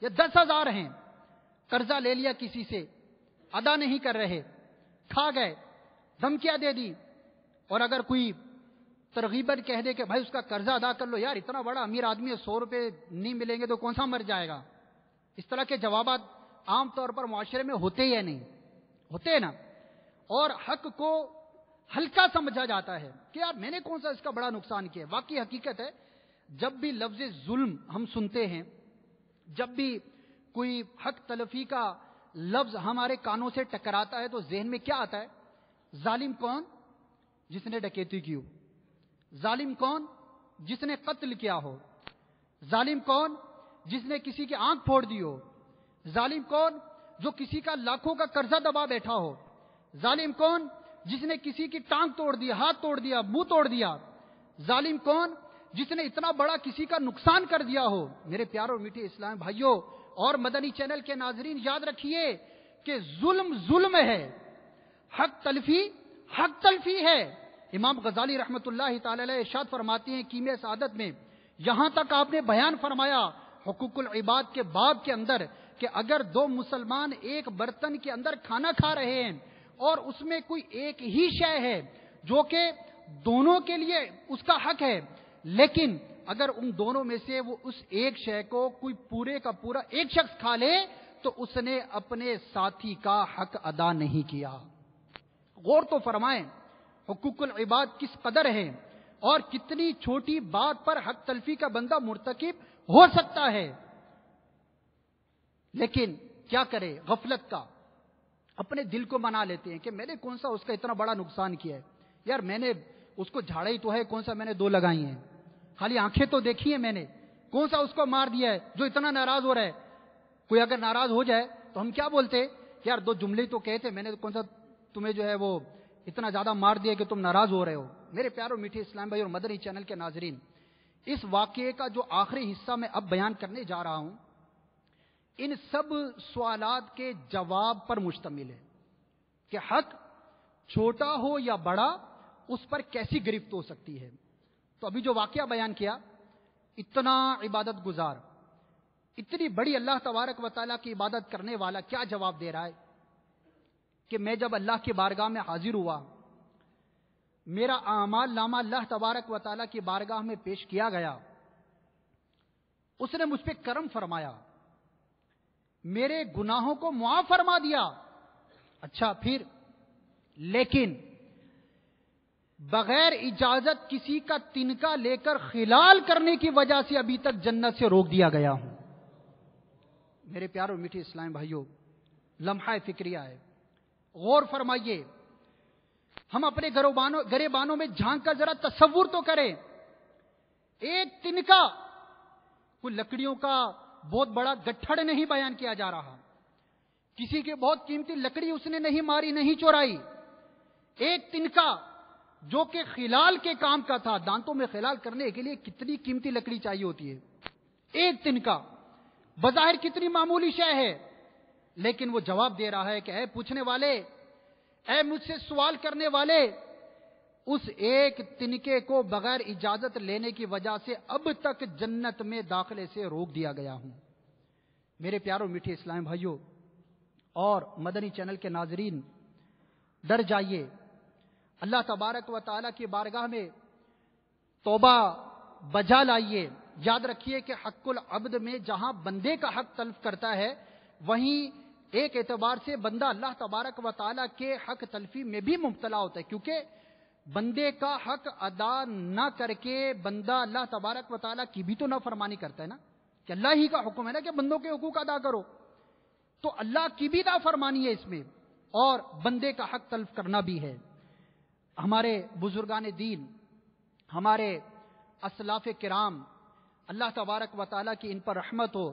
یا 10,000 ہیں، قرضہ لے لیا کسی سے، ادا نہیں کر رہے، کھا گئے، دھمکیاں دے دی. اور اگر کوئی ترغیباً کہہ دے کہ بھائی اس کا قرضہ ادا کر لو، یار اتنا بڑا امیر آدمی ہے، 100 روپے نہیں ملیں گے تو کون سا مر جائے گا. اس طرح کے جوابات عام طور پر معاشرے میں ہوتے ہی نہیں ہوتے ہیں نا. اور حق کو ہلکا سمجھا جاتا ہے کہ یار میں نے کون سا اس کا بڑا نقصان کیا. واقعی حقیقت ہے جب بھی لفظ ظلم ہم سنتے ہیں، جب بھی کوئی حق تلفی کا لفظ ہمارے کانوں سے ٹکراتا ہے تو ذہن میں کیا آتا ہے؟ ظالم کون؟ جس نے ڈکیتی کی ہو. ظالم کون؟ جس نے قتل کیا ہو. ظالم کون؟ جس نے کسی کی آنکھ پھوڑ دی ہو. ظالم کون؟ جو کسی کا لاکھوں کا قرضہ دبا بیٹھا ہو. ظالم کون؟ جس نے کسی کی ٹانگ توڑ دی، ہاتھ توڑ دیا، منہ توڑ دیا. ظالم کون؟ جس نے اتنا بڑا کسی کا نقصان کر دیا ہو. میرے پیارے اور میٹھے اسلام بھائیوں اور مدنی چینل کے ناظرین، یاد رکھیے کہ ظلم ظلم ہے، حق تلفی ہے. امام غزالی رحمت اللہ تعالی علیہ ارشاد فرماتے ہیں کیمیہ سعادت میں، یہاں تک آپ نے بیان فرمایا حقوق العباد کے باب کے اندر کہ اگر 2 مسلمان ایک برتن کے اندر کھانا کھا رہے ہیں اور اس میں کوئی ایک ہی شے ہے جو کہ دونوں کے لیے اس کا حق ہے، لیکن اگر ان دونوں میں سے وہ اس ایک شے کو کوئی پورے کا پورا ایک شخص کھا لے تو اس نے اپنے ساتھی کا حق ادا نہیں کیا. غور تو فرمائیں حقوق العباد کس قدر ہے اور کتنی چھوٹی بات پر حق تلفی کا بندہ مرتکب ہو سکتا ہے. لیکن کیا کرے، غفلت کا اپنے دل کو منا لیتے ہیں کہ میں نے کون سا اس کا اتنا بڑا نقصان کیا ہے، یار میں نے اس کو جھاڑا ہی تو ہے، کون سا میں نے 2 لگائی ہیں، خالی آنکھیں تو دیکھی ہیں میں نے، کون سا اس کو مار دیا ہے جو اتنا ناراض ہو رہا ہے. کوئی اگر ناراض ہو جائے تو ہم کیا بولتے؟ یار 2 جملے تو کہتے، میں نے کون سا تمہیں جو ہے وہ اتنا زیادہ مار دیا کہ تم ناراض ہو رہے ہو. میرے پیاروں میٹھے اسلام بھائی اور مدنی چینل کے ناظرین، اس واقعے کا جو آخری حصہ میں اب بیان کرنے جا رہا ہوں ان سب سوالات کے جواب پر مشتمل ہے کہ حق چھوٹا ہو یا بڑا اس پر کیسی گرفت ہو سکتی ہے. تو ابھی جو واقعہ بیان کیا، اتنا عبادت گزار، اتنی بڑی اللہ تبارک و تعالیٰ کی عبادت کرنے والا کیا جواب دے رہا ہے کہ میں جب اللہ کی بارگاہ میں حاضر ہوا، میرا اعمال نامہ اللہ تبارک و تعالیٰ کی بارگاہ میں پیش کیا گیا، اس نے مجھ پہ کرم فرمایا، میرے گناہوں کو معاف فرما دیا. اچھا پھر، لیکن بغیر اجازت کسی کا تنکا لے کر خلال کرنے کی وجہ سے ابھی تک جنت سے روک دیا گیا ہوں. میرے پیاروں میٹھے اسلام بھائیوں، لمحہ فکریہ ہے، غور فرمائیے. ہم اپنے گریبانوں میں جھانک کر ذرا تصور تو کریں. ایک تنکا، کوئی لکڑیوں کا بہت بڑا گٹھڑ نہیں بیان کیا جا رہا، کسی کی بہت قیمتی لکڑی اس نے نہیں ماری، نہیں چورائی. ایک تنکا جو کہ خلال کے کام کا تھا. دانتوں میں خلال کرنے کے لیے کتنی قیمتی لکڑی چاہیے ہوتی ہے. ایک تنکا بظاہر کتنی معمولی شے ہے، لیکن وہ جواب دے رہا ہے کہ اے پوچھنے والے، اے مجھ سے سوال کرنے والے، اس ایک تنکے کو بغیر اجازت لینے کی وجہ سے اب تک جنت میں داخلے سے روک دیا گیا ہوں۔ میرے پیاروں میٹھے اسلام بھائیوں اور مدنی چینل کے ناظرین، ڈر جائیے، اللہ تبارک و تعالیٰ کی بارگاہ میں توبہ بجا لائیے۔ یاد رکھیے کہ حق العبد میں جہاں بندے کا حق تلف کرتا ہے، وہیں ایک اعتبار سے بندہ اللہ تبارک و تعالیٰ کے حق تلفی میں بھی مبتلا ہوتا ہے، کیونکہ بندے کا حق ادا نہ کر کے بندہ اللہ تبارک و تعالیٰ کی بھی تو نافرمانی کرتا ہے نا، کہ اللہ ہی کا حکم ہے نا کہ بندوں کے حقوق ادا کرو، تو اللہ کی بھی نافرمانی ہے اس میں، اور بندے کا حق تلف کرنا بھی ہے۔ ہمارے بزرگان دین، ہمارے اسلاف کرام، اللہ تبارک و تعالیٰ کی ان پر رحمت ہو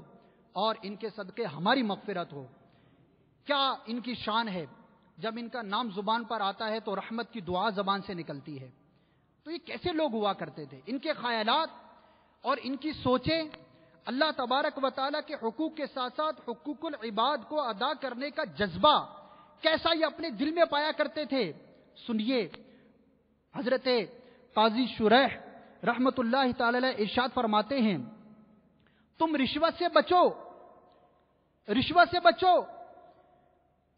اور ان کے صدقے ہماری مغفرت ہو۔ کیا ان کی شان ہے، جب ان کا نام زبان پر آتا ہے تو رحمت کی دعا زبان سے نکلتی ہے۔ تو یہ کیسے لوگ ہوا کرتے تھے؟ ان کے خیالات اور ان کی سوچیں اللہ تبارک و تعالیٰ کے حقوق کے ساتھ ساتھ حقوق العباد کو ادا کرنے کا جذبہ کیسا یہ اپنے دل میں پایا کرتے تھے۔ سنیے، حضرت قاضی شریح رحمت اللہ تعالی علیہ ارشاد فرماتے ہیں، تم رشوت سے بچو، رشوت سے بچو،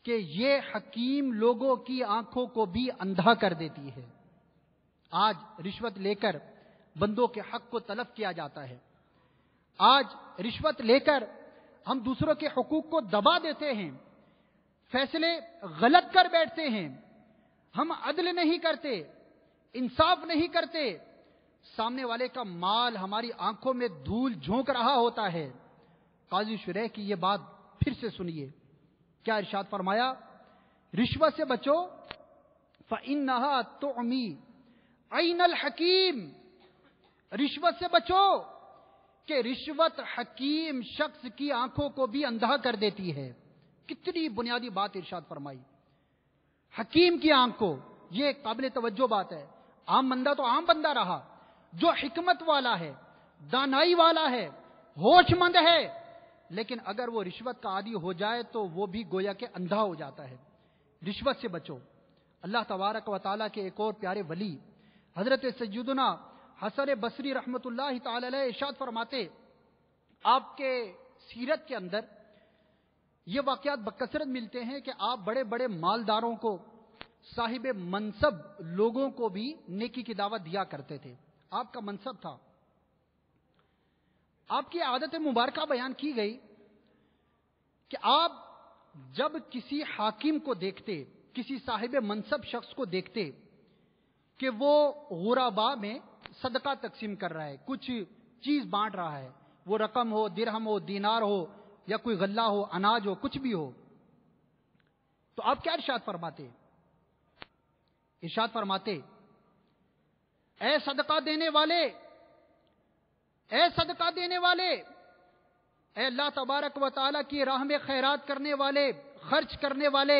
کہ یہ حکیم لوگوں کی آنکھوں کو بھی اندھا کر دیتی ہے۔ آج رشوت لے کر بندوں کے حق کو تلف کیا جاتا ہے، آج رشوت لے کر ہم دوسروں کے حقوق کو دبا دیتے ہیں، فیصلے غلط کر بیٹھتے ہیں، ہم عدل نہیں کرتے، انصاف نہیں کرتے، سامنے والے کا مال ہماری آنکھوں میں دھول جھونک رہا ہوتا ہے۔ قاضی شریح کی یہ بات پھر سے سنیے، کیا ارشاد فرمایا؟ رشوت سے بچو فَإِنَّهَا تُعْمِي عَيْنَ الْحَكِيمِ، رشوت سے بچو کہ رشوت حکیم شخص کی آنکھوں کو بھی اندھا کر دیتی ہے۔ کتنی بنیادی بات ارشاد فرمائی، حکیم کی آنکھ کو، یہ قابل توجہ بات ہے۔ عام بندہ تو عام بندہ رہا، جو حکمت والا ہے، دانائی والا ہے، ہوش مند ہے، لیکن اگر وہ رشوت کا عادی ہو جائے تو وہ بھی گویا کہ اندھا ہو جاتا ہے۔ رشوت سے بچو۔ اللہ تبارک و تعالیٰ کے ایک اور پیارے ولی حضرت سیدنا حسن بصری رحمت اللہ تعالی علیہ ارشاد فرماتے، آپ کے سیرت کے اندر یہ واقعات بکثرت ملتے ہیں کہ آپ بڑے بڑے مالداروں کو، صاحب منصب لوگوں کو بھی نیکی کی دعوت دیا کرتے تھے۔ آپ کا منصب تھا، آپ کی عادت مبارکہ بیان کی گئی کہ آپ جب کسی حاکم کو دیکھتے، کسی صاحب منصب شخص کو دیکھتے کہ وہ غرباء میں صدقہ تقسیم کر رہا ہے، کچھ چیز بانٹ رہا ہے، وہ رقم ہو، درہم ہو، دینار ہو، یا کوئی غلہ ہو، اناج ہو، کچھ بھی ہو، تو آپ کیا ارشاد فرماتے؟ ارشاد فرماتے، اے صدقہ دینے والے، اے صدقہ دینے والے، اے اللہ تبارک و تعالیٰ کی راہ میں خیرات کرنے والے، خرچ کرنے والے،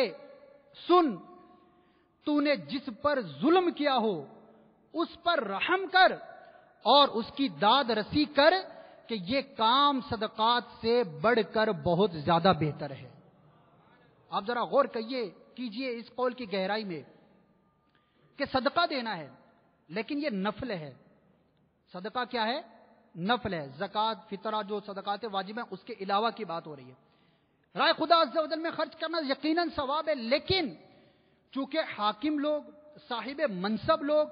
سن، تو نے جس پر ظلم کیا ہو اس پر رحم کر اور اس کی داد رسی کر، کہ یہ کام صدقات سے بڑھ کر بہت زیادہ بہتر ہے۔ آپ ذرا غور کیجئے اس قول کی گہرائی میں کہ صدقہ دینا ہے لیکن یہ نفل ہے۔ صدقہ کیا ہے؟ نفل ہے۔ زکوٰۃ، فطرہ جو صدقات واجب ہیں اس کے علاوہ کی بات ہو رہی ہے۔ رائے خدا عز و جل میں خرچ کرنا یقیناً ثواب ہے، لیکن چونکہ حاکم لوگ، صاحب منصب لوگ،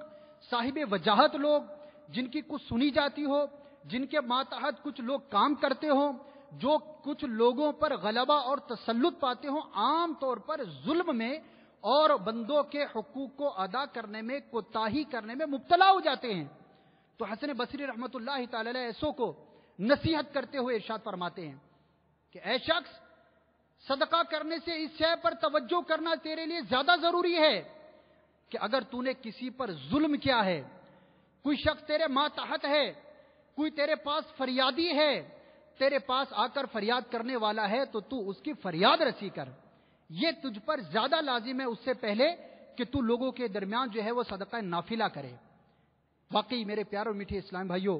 صاحب وجاہت لوگ، جن کی کچھ سنی جاتی ہو، جن کے ماتحت کچھ لوگ کام کرتے ہوں، جو کچھ لوگوں پر غلبہ اور تسلط پاتے ہوں، عام طور پر ظلم میں اور بندوں کے حقوق کو ادا کرنے میں، کوتاہی کرنے میں مبتلا ہو جاتے ہیں۔ تو حسن بصری رحمت اللہ تعالی علیہ ایسوں کو نصیحت کرتے ہوئے ارشاد فرماتے ہیں کہ اے شخص، صدقہ کرنے سے اس شے پر توجہ کرنا تیرے لیے زیادہ ضروری ہے کہ اگر تو نے کسی پر ظلم کیا ہے، کوئی شخص تیرے ماتحت ہے، کوئی تیرے پاس فریادی ہے، تیرے پاس آ کر فریاد کرنے والا ہے، تو اس کی فریاد رسی کر، یہ تجھ پر زیادہ لازم ہے اس سے پہلے کہ تو لوگوں کے درمیان جو ہے وہ صدقہ نافلہ کرے۔ واقعی میرے پیارے اور میٹھے اسلام بھائیوں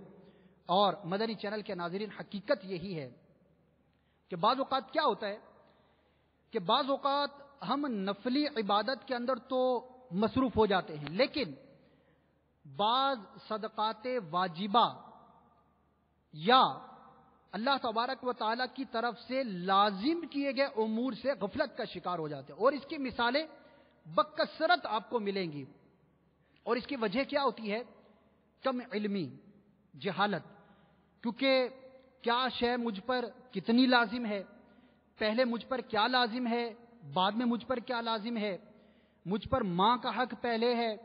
اور مدنی چینل کے ناظرین، حقیقت یہی ہے کہ بعض اوقات کیا ہوتا ہے کہ بعض اوقات ہم نفلی عبادت کے اندر تو مصروف ہو جاتے ہیں، لیکن بعض صدقات واجبہ یا اللہ تبارک و تعالیٰ کی طرف سے لازم کیے گئے امور سے غفلت کا شکار ہو جاتے ہیں، اور اس کی مثالیں بکثرت آپ کو ملیں گی۔ اور اس کی وجہ کیا ہوتی ہے؟ کم علمی، جہالت، کیونکہ کیا شے مجھ پر کتنی لازم ہے، پہلے مجھ پر کیا لازم ہے، بعد میں مجھ پر کیا لازم ہے، مجھ پر ماں کا حق پہلے ہے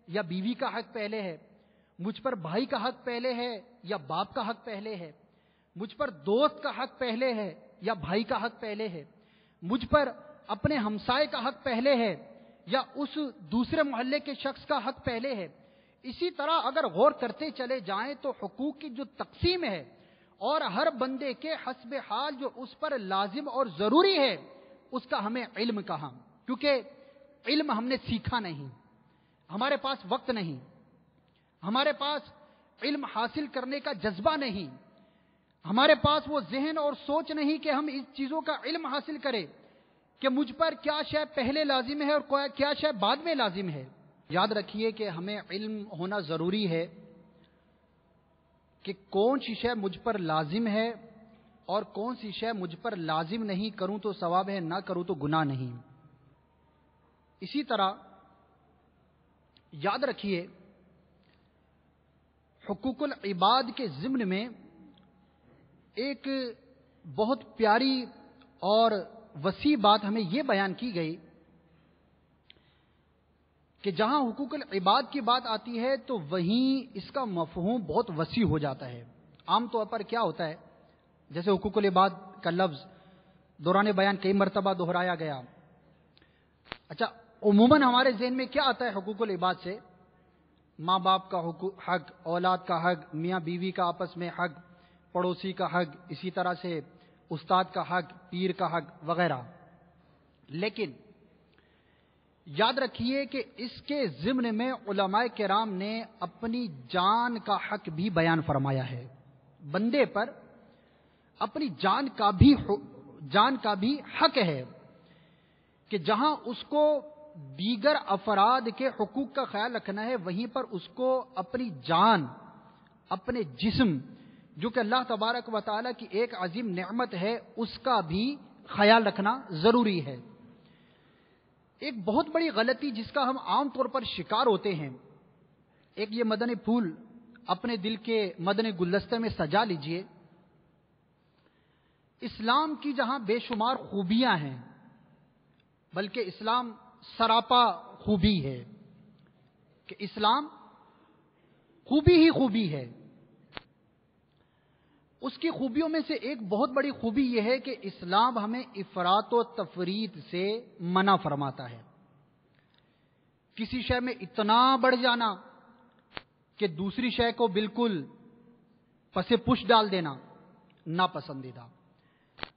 یا بیوی کا حق پہلے ہے، مجھ پر بھائی کا حق پہلے ہے یا باپ کا حق پہلے ہے، مجھ پر دوست کا حق پہلے ہے یا بھائی کا حق پہلے ہے، مجھ پر اپنے ہمسائے کا حق پہلے ہے یا اس دوسرے محلے کے شخص کا حق پہلے ہے۔ اسی طرح اگر غور کرتے چلے جائیں تو حقوق کی جو تقسیم ہے اور ہر بندے کے حسب حال جو اس پر لازم اور ضروری ہے اس کا ہمیں علم کہاں، کیونکہ علم ہم نے سیکھا نہیں، ہمارے پاس وقت نہیں، ہمارے پاس علم حاصل کرنے کا جذبہ نہیں، ہمارے پاس وہ ذہن اور سوچ نہیں کہ ہم اس چیزوں کا علم حاصل کریں کہ مجھ پر کیا شے پہلے لازم ہے اور کیا شے بعد میں لازم ہے۔ یاد رکھیے کہ ہمیں علم ہونا ضروری ہے کہ کون سی شے مجھ پر لازم ہے اور کون سی شے مجھ پر لازم نہیں، کروں تو ثواب ہے، نہ کروں تو گناہ نہیں۔ اسی طرح یاد رکھیے حقوق العباد کے ضمن میں ایک بہت پیاری اور وسیع بات ہمیں یہ بیان کی گئی کہ جہاں حقوق العباد کی بات آتی ہے تو وہیں اس کا مفہوم بہت وسیع ہو جاتا ہے۔ عام طور پر کیا ہوتا ہے، جیسے حقوق العباد کا لفظ دوران بیان کئی مرتبہ دہرایا گیا۔ اچھا، عموماً ہمارے ذہن میں کیا آتا ہے حقوق العباد سے؟ ماں باپ کا حق، اولاد کا حق، میاں بیوی کا آپس میں حق، پڑوسی کا حق، اسی طرح سے استاد کا حق، پیر کا حق وغیرہ۔ لیکن یاد رکھیے کہ اس کے ضمن میں علماء کرام نے اپنی جان کا حق بھی بیان فرمایا ہے۔ بندے پر اپنی جان کا بھی حق ہے کہ جہاں اس کو دیگر افراد کے حقوق کا خیال رکھنا ہے، وہیں پر اس کو اپنی جان، اپنے جسم جو کہ اللہ تبارک و تعالیٰ کی ایک عظیم نعمت ہے، اس کا بھی خیال رکھنا ضروری ہے۔ ایک بہت بڑی غلطی جس کا ہم عام طور پر شکار ہوتے ہیں، ایک یہ مدنی پھول اپنے دل کے مدنی گلدستے میں سجا لیجئے۔ اسلام کی جہاں بے شمار خوبیاں ہیں، بلکہ اسلام سراپا خوبی ہے، کہ اسلام خوبی ہی خوبی ہے۔ اس کی خوبیوں میں سے ایک بہت بڑی خوبی یہ ہے کہ اسلام ہمیں افراط و تفریط سے منع فرماتا ہے۔ کسی شے میں اتنا بڑھ جانا کہ دوسری شے کو بالکل پس پش ڈال دینا ناپسندیدہ،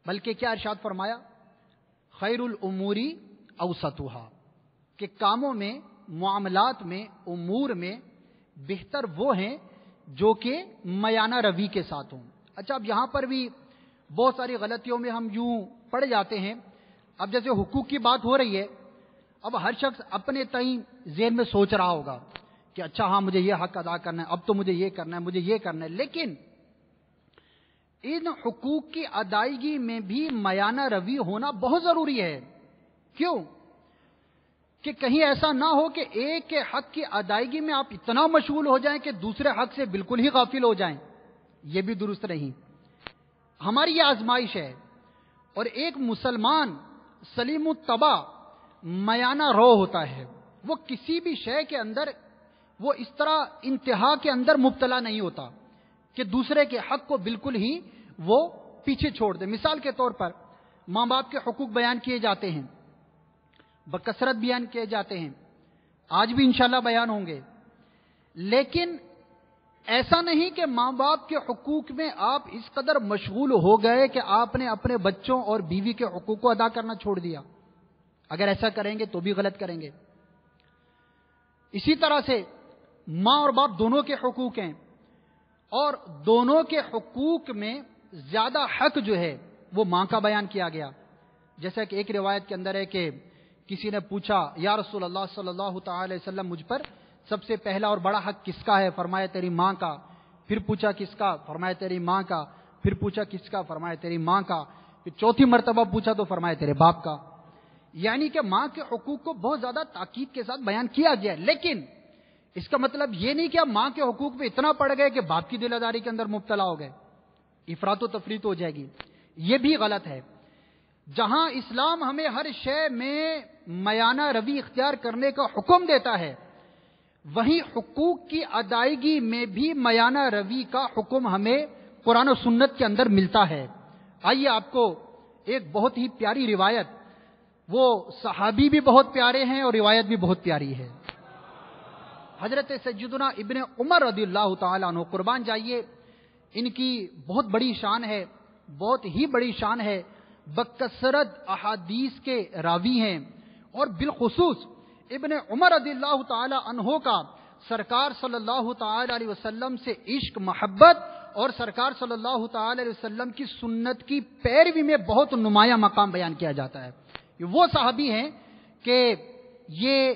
بلکہ کیا ارشاد فرمایا؟ خیر الاموری اوسطھا، کہ کاموں میں، معاملات میں، امور میں بہتر وہ ہیں جو کہ میانہ روی کے ساتھ ہوں۔ اچھا، اب یہاں پر بھی بہت ساری غلطیوں میں ہم یوں پڑ جاتے ہیں۔ اب جیسے حقوق کی بات ہو رہی ہے، اب ہر شخص اپنے تئیں ذہن میں سوچ رہا ہوگا کہ اچھا ہاں مجھے یہ حق ادا کرنا ہے، اب تو مجھے یہ کرنا ہے، مجھے یہ کرنا ہے۔ لیکن ان حقوق کی ادائیگی میں بھی میانہ روی ہونا بہت ضروری ہے۔ کیوں؟ کہ کہیں ایسا نہ ہو کہ ایک کے حق کی ادائیگی میں آپ اتنا مشغول ہو جائیں کہ دوسرے حق سے بالکل ہی غافل ہو جائیں، یہ بھی درست نہیں۔ ہماری یہ آزمائش ہے، اور ایک مسلمان سلیم الطبع میانہ رو ہوتا ہے، وہ کسی بھی شے کے اندر وہ اس طرح انتہا کے اندر مبتلا نہیں ہوتا کہ دوسرے کے حق کو بالکل ہی وہ پیچھے چھوڑ دے۔ مثال کے طور پر ماں باپ کے حقوق بیان کیے جاتے ہیں، بکثرت بیان کیے جاتے ہیں، آج بھی انشاءاللہ بیان ہوں گے، لیکن ایسا نہیں کہ ماں باپ کے حقوق میں آپ اس قدر مشغول ہو گئے کہ آپ نے اپنے بچوں اور بیوی کے حقوق کو ادا کرنا چھوڑ دیا۔ اگر ایسا کریں گے تو بھی غلط کریں گے۔ اسی طرح سے ماں اور باپ دونوں کے حقوق ہیں، اور دونوں کے حقوق میں زیادہ حق جو ہے وہ ماں کا بیان کیا گیا۔ جیسا کہ ایک روایت کے اندر ہے کہ کسی نے پوچھا یا رسول اللہ صلی اللہ تعالی علیہ وسلم مجھ پر سب سے پہلا اور بڑا حق کس کا ہے؟ فرمایا تیری ماں کا. پھر پوچھا کس کا؟ فرمایا تیری ماں کا. پھر پوچھا کس کا؟ فرمایا تیری ماں کا. پھر چوتھی مرتبہ پوچھا تو فرمایا تیرے باپ کا. یعنی کہ ماں کے حقوق کو بہت زیادہ تاکید کے ساتھ بیان کیا گیا ہے، لیکن اس کا مطلب یہ نہیں کہ آپ ماں کے حقوق پہ اتنا پڑ گئے کہ باپ کی دل آزاری کے اندر مبتلا ہو گئے، افراط و تفریط ہو جائے گی. یہ بھی غلط ہے. جہاں اسلام ہمیں ہر شے میں میانہ روی اختیار کرنے کا حکم دیتا ہے، وہیں حقوق کی ادائیگی میں بھی میانہ روی کا حکم ہمیں قرآن و سنت کے اندر ملتا ہے. آئیے آپ کو ایک بہت ہی پیاری روایت، وہ صحابی بھی بہت پیارے ہیں اور روایت بھی بہت پیاری ہے. حضرت سیدنا ابن عمر رضی اللہ تعالیٰ عنہ، قربان جائیے، ان کی بہت بڑی شان ہے، بہت ہی بڑی شان ہے. بکثرت احادیث کے راوی ہیں، اور بالخصوص ابن عمر رضی اللہ تعالی عنہ کا سرکار صلی اللہ تعالی علیہ وسلم سے عشق، محبت اور سرکار صلی اللہ تعالی علیہ وسلم کی سنت کی پیروی میں بہت نمایاں مقام بیان کیا جاتا ہے. یہ وہ صحابی ہیں کہ یہ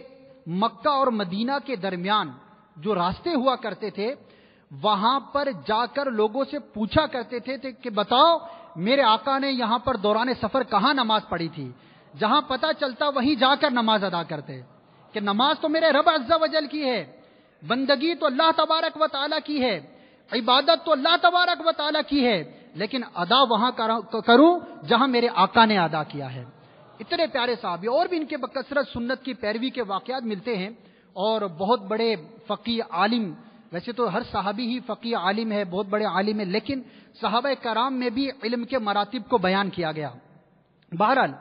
مکہ اور مدینہ کے درمیان جو راستے ہوا کرتے تھے، وہاں پر جا کر لوگوں سے پوچھا کرتے تھے کہ بتاؤ میرے آقا نے یہاں پر دوران سفر کہاں نماز پڑھی تھی. جہاں پتہ چلتا وہیں جا کر نماز ادا کرتے کہ نماز تو میرے رب عز و جل کی ہے، بندگی تو اللہ تبارک و تعالیٰ کی ہے، عبادت تو اللہ تبارک و تعالیٰ کی ہے، لیکن ادا وہاں کروں جہاں میرے آقا نے ادا کیا ہے. اتنے پیارے صحابی، اور بھی ان کے بکثرت سنت کی پیروی کے واقعات ملتے ہیں، اور بہت بڑے فقیہ عالم. ویسے تو ہر صحابی ہی فقیہ عالم ہے، بہت بڑے عالم ہے، لیکن صحابہ کرام میں بھی علم کے مراتب کو بیان کیا گیا. بہرحال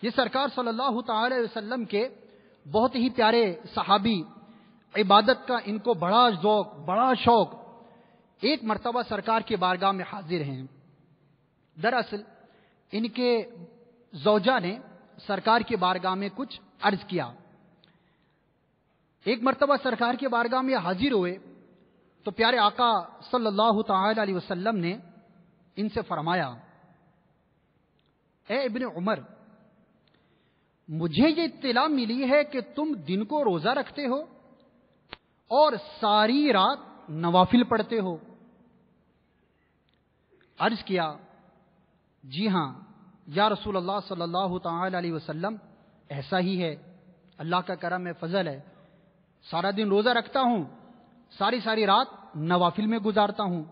یہ سرکار صلی اللہ تعالی علیہ وسلم کے بہت ہی پیارے صحابی، عبادت کا ان کو بڑا ذوق، بڑا شوق. ایک مرتبہ سرکار کی بارگاہ میں حاضر ہیں. دراصل ان کے زوجہ نے سرکار کی بارگاہ میں کچھ عرض کیا. ایک مرتبہ سرکار کی بارگاہ میں حاضر ہوئے تو پیارے آقا صلی اللہ تعالی علیہ وسلم نے ان سے فرمایا، اے ابن عمر، مجھے یہ اطلاع ملی ہے کہ تم دن کو روزہ رکھتے ہو اور ساری رات نوافل پڑھتے ہو. عرض کیا، جی ہاں یا رسول اللہ صلی اللہ تعالی علیہ وسلم، ایسا ہی ہے، اللہ کا کرم ہے، فضل ہے. سارا دن روزہ رکھتا ہوں، ساری رات نوافل میں گزارتا ہوں.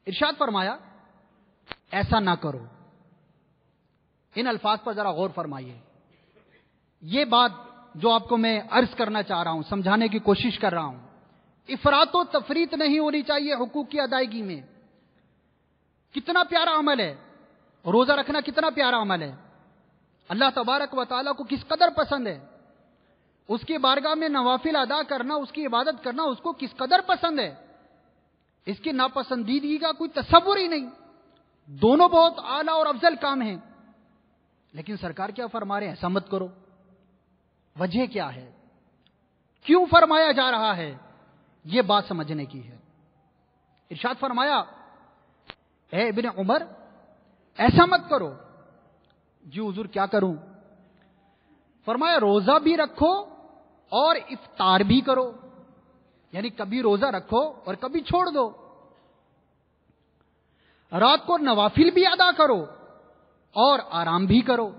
ارشاد فرمایا، ایسا نہ کرو. ان الفاظ پر ذرا غور فرمائیے. یہ بات جو آپ کو میں عرض کرنا چاہ رہا ہوں، سمجھانے کی کوشش کر رہا ہوں، افراط و تفریط نہیں ہونی چاہیے حقوق کی ادائیگی میں. کتنا پیارا عمل ہے روزہ رکھنا، کتنا پیارا عمل ہے. اللہ تبارک و تعالیٰ کو کس قدر پسند ہے. اس کی بارگاہ میں نوافل ادا کرنا، اس کی عبادت کرنا اس کو کس قدر پسند ہے. اس کی ناپسندیدگی کا کوئی تصور ہی نہیں. دونوں بہت اعلیٰ اور افضل کام ہیں. لیکن سرکار کیا فرما رہے ہیں؟ ایسا مت کرو. وجہ کیا ہے؟ کیوں فرمایا جا رہا ہے؟ یہ بات سمجھنے کی ہے. ارشاد فرمایا، اے ابن عمر، ایسا مت کرو. جی حضور کیا کروں؟ فرمایا، روزہ بھی رکھو اور افطار بھی کرو. یعنی کبھی روزہ رکھو اور کبھی چھوڑ دو. رات کو نوافل بھی ادا کرو اور آرام بھی کرو.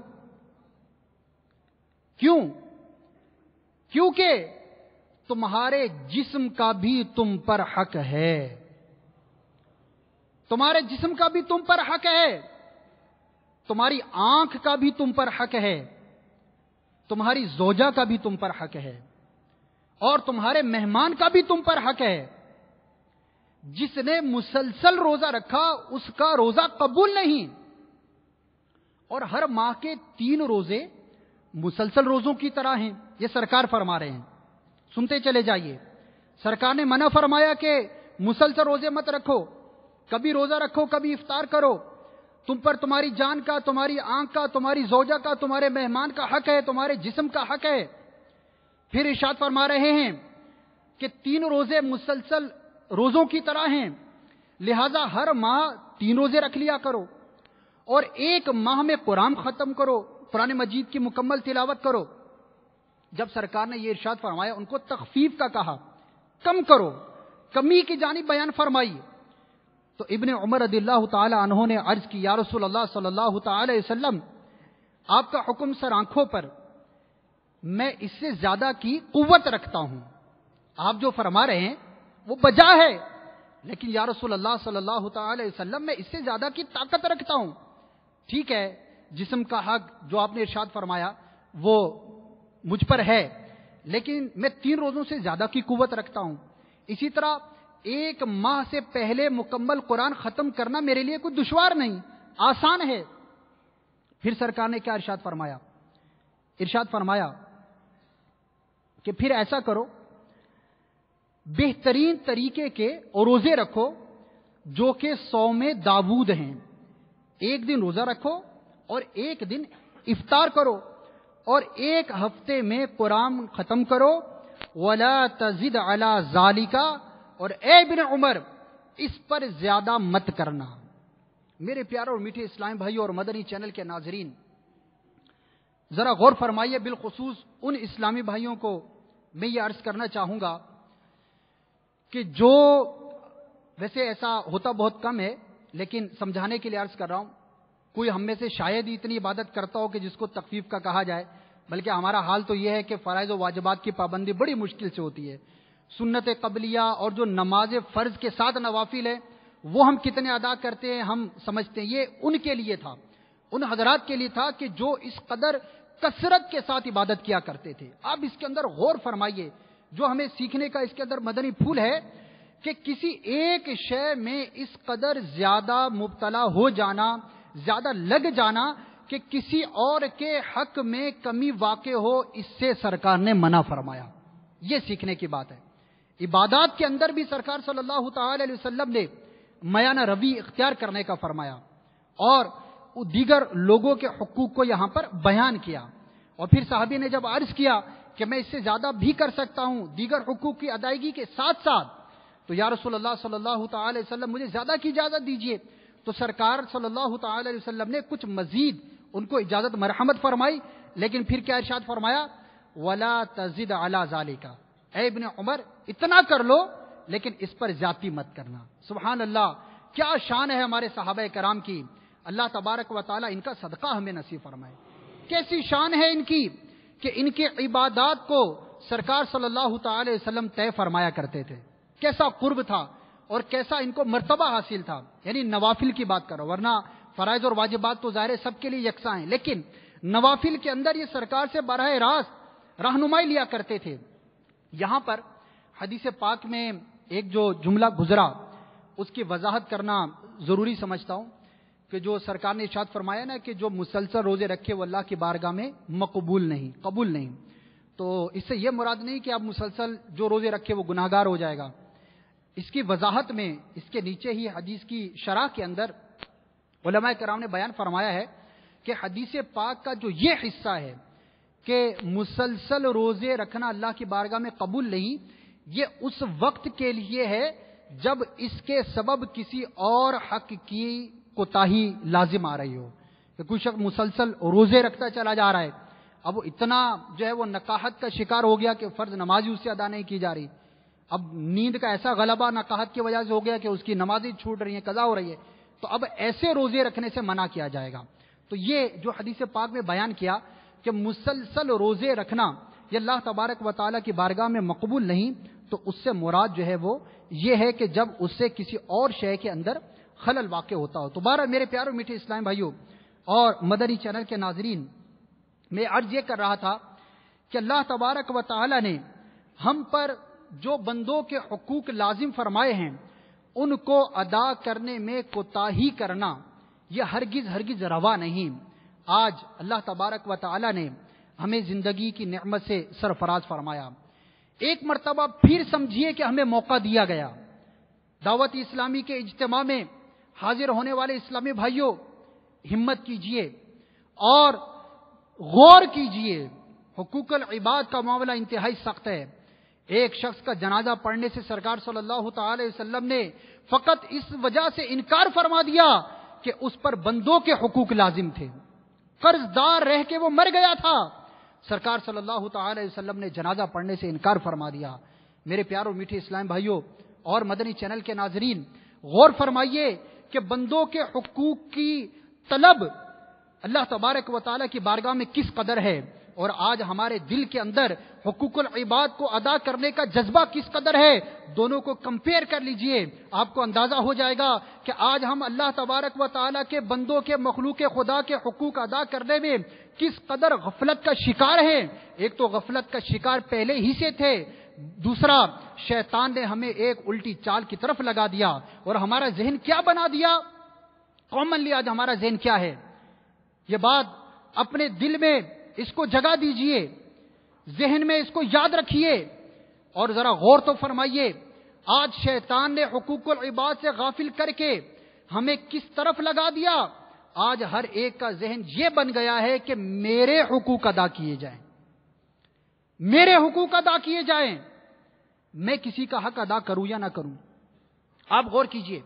کیوں؟ کیونکہ تمہارے جسم کا بھی تم پر حق ہے. تمہارے جسم کا بھی تم پر حق ہے. تمہاری آنکھ کا بھی تم پر حق ہے. تمہاری زوجہ کا بھی تم پر حق ہے. اور تمہارے مہمان کا بھی تم پر حق ہے. جس نے مسلسل روزہ رکھا اس کا روزہ قبول نہیں. اور ہر ماہ کے 3 روزے مسلسل روزوں کی طرح ہیں. یہ سرکار فرما رہے ہیں، سنتے چلے جائیے. سرکار نے منع فرمایا کہ مسلسل روزے مت رکھو، کبھی روزہ رکھو کبھی افطار کرو. تم پر تمہاری جان کا، تمہاری آنکھ کا، تمہاری زوجہ کا، تمہارے مہمان کا حق ہے، تمہارے جسم کا حق ہے. پھر ارشاد فرما رہے ہیں کہ 3 روزے مسلسل روزوں کی طرح ہیں، لہذا ہر ماہ 3 روزے رکھ لیا کرو اور 1 ماہ میں قرآن ختم کرو. قرآن مجید کی مکمل تلاوت کرو۔ جب سرکار نے یہ ارشاد فرمایا، ان کو تخفیف کا کہا، کم کرو، کمی کی جانب بیان فرمائی، تو ابن عمر رضی اللہ تعالی عنہ نے عرض کی، یا رسول اللہ صلی اللہ تعالی علیہ وسلم، آپ کا حکم سر آنکھوں پر، میں اس سے زیادہ کی قوت رکھتا ہوں۔ آپ جو فرما رہے ہیں وہ بجا ہے، لیکن یا رسول اللہ صلی اللہ تعالی علیہ وسلم، میں اس سے زیادہ کی طاقت رکھتا ہوں۔ ٹھیک ہے، جسم کا حق جو آپ نے ارشاد فرمایا وہ مجھ پر ہے، لیکن میں 3 روزوں سے زیادہ کی قوت رکھتا ہوں۔ اسی طرح 1 ماہ سے پہلے مکمل قرآن ختم کرنا میرے لیے کوئی دشوار نہیں، آسان ہے۔ پھر سرکار نے کیا ارشاد فرمایا؟ ارشاد فرمایا کہ پھر ایسا کرو، بہترین طریقے کے روزے رکھو جو کہ صوم داؤد ہیں۔ 1 دن روزہ رکھو اور 1 دن افطار کرو، اور 1 ہفتے میں قرآن ختم کرو، ولا تزد علی ذالک، اور اے ابن عمر اس پر زیادہ مت کرنا۔ میرے پیارے اور میٹھے اسلام بھائیوں اور مدنی چینل کے ناظرین، ذرا غور فرمائیے، بالخصوص ان اسلامی بھائیوں کو میں یہ عرض کرنا چاہوں گا کہ جو، ویسے ایسا ہوتا بہت کم ہے، لیکن سمجھانے کے لیے عرض کر رہا ہوں، کوئی ہم میں سے شاید ہی اتنی عبادت کرتا ہو کہ جس کو تخفیف کا کہا جائے، بلکہ ہمارا حال تو یہ ہے کہ فرائض و واجبات کی پابندی بڑی مشکل سے ہوتی ہے۔ سنت قبلیہ اور جو نماز فرض کے ساتھ نوافل ہے وہ ہم کتنے ادا کرتے ہیں ہم سمجھتے ہیں۔ یہ ان کے لیے تھا، ان حضرات کے لیے تھا کہ جو اس قدر کثرت کے ساتھ عبادت کیا کرتے تھے۔ اب اس کے اندر غور فرمائیے، جو ہمیں سیکھنے کا اس کے اندر مدنی پھول ہے کہ کسی ایک شے میں اس قدر زیادہ مبتلا ہو جانا، زیادہ لگ جانا کہ کسی اور کے حق میں کمی واقع ہو، اس سے سرکار نے منع فرمایا۔ یہ سیکھنے کی بات ہے۔ عبادات کے اندر بھی سرکار صلی اللہ تعالی علیہ وسلم نے میانہ روی اختیار کرنے کا فرمایا، اور دیگر لوگوں کے حقوق کو یہاں پر بیان کیا۔ اور پھر صحابی نے جب عرض کیا کہ میں اس سے زیادہ بھی کر سکتا ہوں دیگر حقوق کی ادائیگی کے ساتھ ساتھ، تو یا رسول اللہ صلی اللہ تعالی علیہ وسلم مجھے زیادہ کی اجازت دیجیے۔ تو سرکار صلی اللہ تعالی علیہ وسلم نے کچھ مزید ان کو اجازت مرحمت فرمائی، لیکن پھر کیا ارشاد فرمایا؟ وَلَا تَزِدْ عَلَى ذَلِكَ، اے ابن عمر اتنا کر لو لیکن اس پر زیادتی مت کرنا۔ سبحان اللہ، کیا شان ہے ہمارے صحابہ کرام کی، اللہ تبارک و تعالی ان کا صدقہ ہمیں نصیب فرمائے۔ کیسی شان ہے ان کی کہ ان کے عبادات کو سرکار صلی اللہ تعالی علیہ وسلم طے فرمایا کرتے تھے۔ کیسا قرب تھا اور کیسا ان کو مرتبہ حاصل تھا، یعنی نوافل کی بات کرو، ورنہ فرائض اور واجبات تو ظاہر سب کے لیے یکساں ہیں، لیکن نوافل کے اندر یہ سرکار سے براہ راست رہنمائی لیا کرتے تھے۔ یہاں پر حدیث پاک میں ایک جو جملہ گزرا اس کی وضاحت کرنا ضروری سمجھتا ہوں کہ جو سرکار نے ارشاد فرمایا نا کہ جو مسلسل روزے رکھے وہ اللہ کی بارگاہ میں قبول نہیں، تو اس سے یہ مراد نہیں کہ آپ مسلسل جو روزے رکھے وہ گناہگار ہو جائے گا۔ اس کی وضاحت میں اس کے نیچے ہی حدیث کی شرح کے اندر علماء کرام نے بیان فرمایا ہے کہ حدیث پاک کا جو یہ حصہ ہے کہ مسلسل روزے رکھنا اللہ کی بارگاہ میں قبول نہیں، یہ اس وقت کے لیے ہے جب اس کے سبب کسی اور حق کی کوتاہی لازم آ رہی ہو، کہ کوئی شخص مسلسل روزے رکھتا چلا جا رہا ہے، اب وہ اتنا جو ہے وہ نقاہت کا شکار ہو گیا کہ فرض نماز ہی اس سے ادا نہیں کی جا رہی، اب نیند کا ایسا غلبہ نقاہت کی وجہ سے ہو گیا کہ اس کی نمازیں چھوٹ رہی ہیں، قضا ہو رہی ہے، تو اب ایسے روزے رکھنے سے منع کیا جائے گا۔ تو یہ جو حدیث پاک میں بیان کیا کہ مسلسل روزے رکھنا یہ اللہ تبارک و تعالیٰ کی بارگاہ میں مقبول نہیں، تو اس سے مراد جو ہے وہ یہ ہے کہ جب اس سے کسی اور شے کے اندر خلل واقع ہوتا ہو۔ تو بہرحال میرے پیارے میٹھے اسلام بھائیوں اور مدنی چینل کے ناظرین، میں عرض یہ کر رہا تھا کہ اللہ تبارک و تعالیٰ نے ہم پر جو بندوں کے حقوق لازم فرمائے ہیں ان کو ادا کرنے میں کوتاہی کرنا یہ ہرگز روا نہیں۔ آج اللہ تبارک و تعالیٰ نے ہمیں زندگی کی نعمت سے سرفراز فرمایا، ایک مرتبہ پھر سمجھیے کہ ہمیں موقع دیا گیا۔ دعوت اسلامی کے اجتماع میں حاضر ہونے والے اسلامی بھائیوں، ہمت کیجئے اور غور کیجئے، حقوق العباد کا معاملہ انتہائی سخت ہے۔ ایک شخص کا جنازہ پڑھنے سے سرکار صلی اللہ تعالی وسلم نے فقط اس وجہ سے انکار فرما دیا کہ اس پر بندوں کے حقوق لازم تھے۔ قرض دار رہ کے وہ مر گیا تھا. سرکار صلی اللہ تعالی علیہ وسلم نے جنازہ پڑھنے سے انکار فرما دیا. میرے پیاروں میٹھے اسلام بھائیوں اور مدنی چینل کے ناظرین، غور فرمائیے کہ بندوں کے حقوق کی طلب اللہ تبارک و تعالیٰ کی بارگاہ میں کس قدر ہے، اور آج ہمارے دل کے اندر حقوق العباد کو ادا کرنے کا جذبہ کس قدر ہے. دونوں کو کمپیئر کر لیجئے، آپ کو اندازہ ہو جائے گا کہ آج ہم اللہ تبارک و تعالیٰ کے بندوں کے مخلوق خدا کے حقوق ادا کرنے میں کس قدر غفلت کا شکار ہیں. ایک تو غفلت کا شکار پہلے ہی سے تھے، دوسرا شیطان نے ہمیں ایک الٹی چال کی طرف لگا دیا اور ہمارا ذہن کیا بنا دیا. کامنلی آج ہمارا ذہن کیا ہے، یہ بات اپنے دل میں اس کو جگہ دیجئے، ذہن میں اس کو یاد رکھیے اور ذرا غور تو فرمائیے. آج شیطان نے حقوق العباد سے غافل کر کے ہمیں کس طرف لگا دیا. آج ہر ایک کا ذہن یہ بن گیا ہے کہ میرے حقوق ادا کیے جائیں، میرے حقوق ادا کیے جائیں، میں کسی کا حق ادا کروں یا نہ کروں. آپ غور کیجئے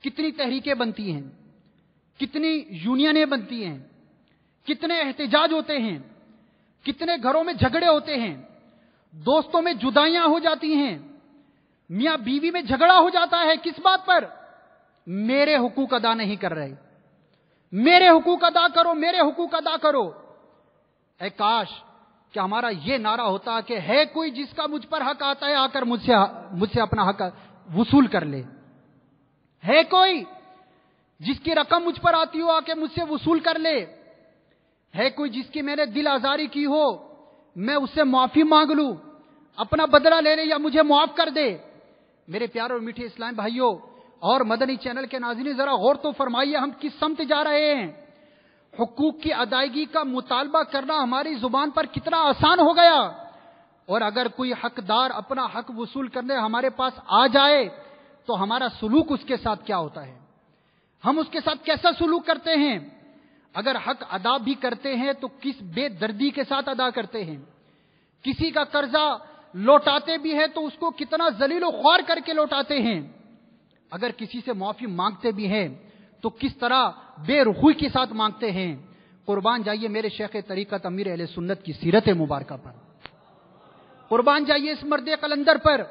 کتنی تحریکیں بنتی ہیں، کتنی یونینیں بنتی ہیں، کتنے احتجاج ہوتے ہیں، کتنے گھروں میں جھگڑے ہوتے ہیں، دوستوں میں جدائیاں ہو جاتی ہیں، میاں بیوی میں جھگڑا ہو جاتا ہے. کس بات پر؟ میرے حقوق ادا نہیں کر رہے. میرے حقوق ادا کرو، میرے حقوق ادا کرو. اے کاش کہ ہمارا یہ نعرہ ہوتا کہ ہے کوئی جس کا مجھ پر حق آتا ہے آ کر مجھ سے اپنا حق وصول کر لے. ہے کوئی جس کی رقم مجھ پر آتی ہو آ کے مجھ سے وصول کر لے. ہے کوئی جس کی میں نے دل آزاری کی ہو میں اس سے معافی مانگ لوں، اپنا بدلہ لے لے یا مجھے معاف کر دے. میرے پیارے اور میٹھے اسلام بھائیوں اور مدنی چینل کے ناظرین، ذرا غور تو فرمائیے ہم کس سمت جا رہے ہیں. حقوق کی ادائیگی کا مطالبہ کرنا ہماری زبان پر کتنا آسان ہو گیا، اور اگر کوئی حقدار اپنا حق وصول کرنے ہمارے پاس آ جائے تو ہمارا سلوک اس کے ساتھ کیا ہوتا ہے، ہم اس کے ساتھ کیسا سلوک کرتے ہیں. اگر حق ادا بھی کرتے ہیں تو کس بے دردی کے ساتھ ادا کرتے ہیں. کسی کا قرضہ لوٹاتے بھی ہیں تو اس کو کتنا ذلیل و خوار کر کے لوٹاتے ہیں. اگر کسی سے معافی مانگتے بھی ہیں تو کس طرح بے رخوئی کے ساتھ مانگتے ہیں. قربان جائیے میرے شیخ طریقت امیر اہل سنت کی سیرت مبارکہ پر، قربان جائیے اس مرد قلندر پر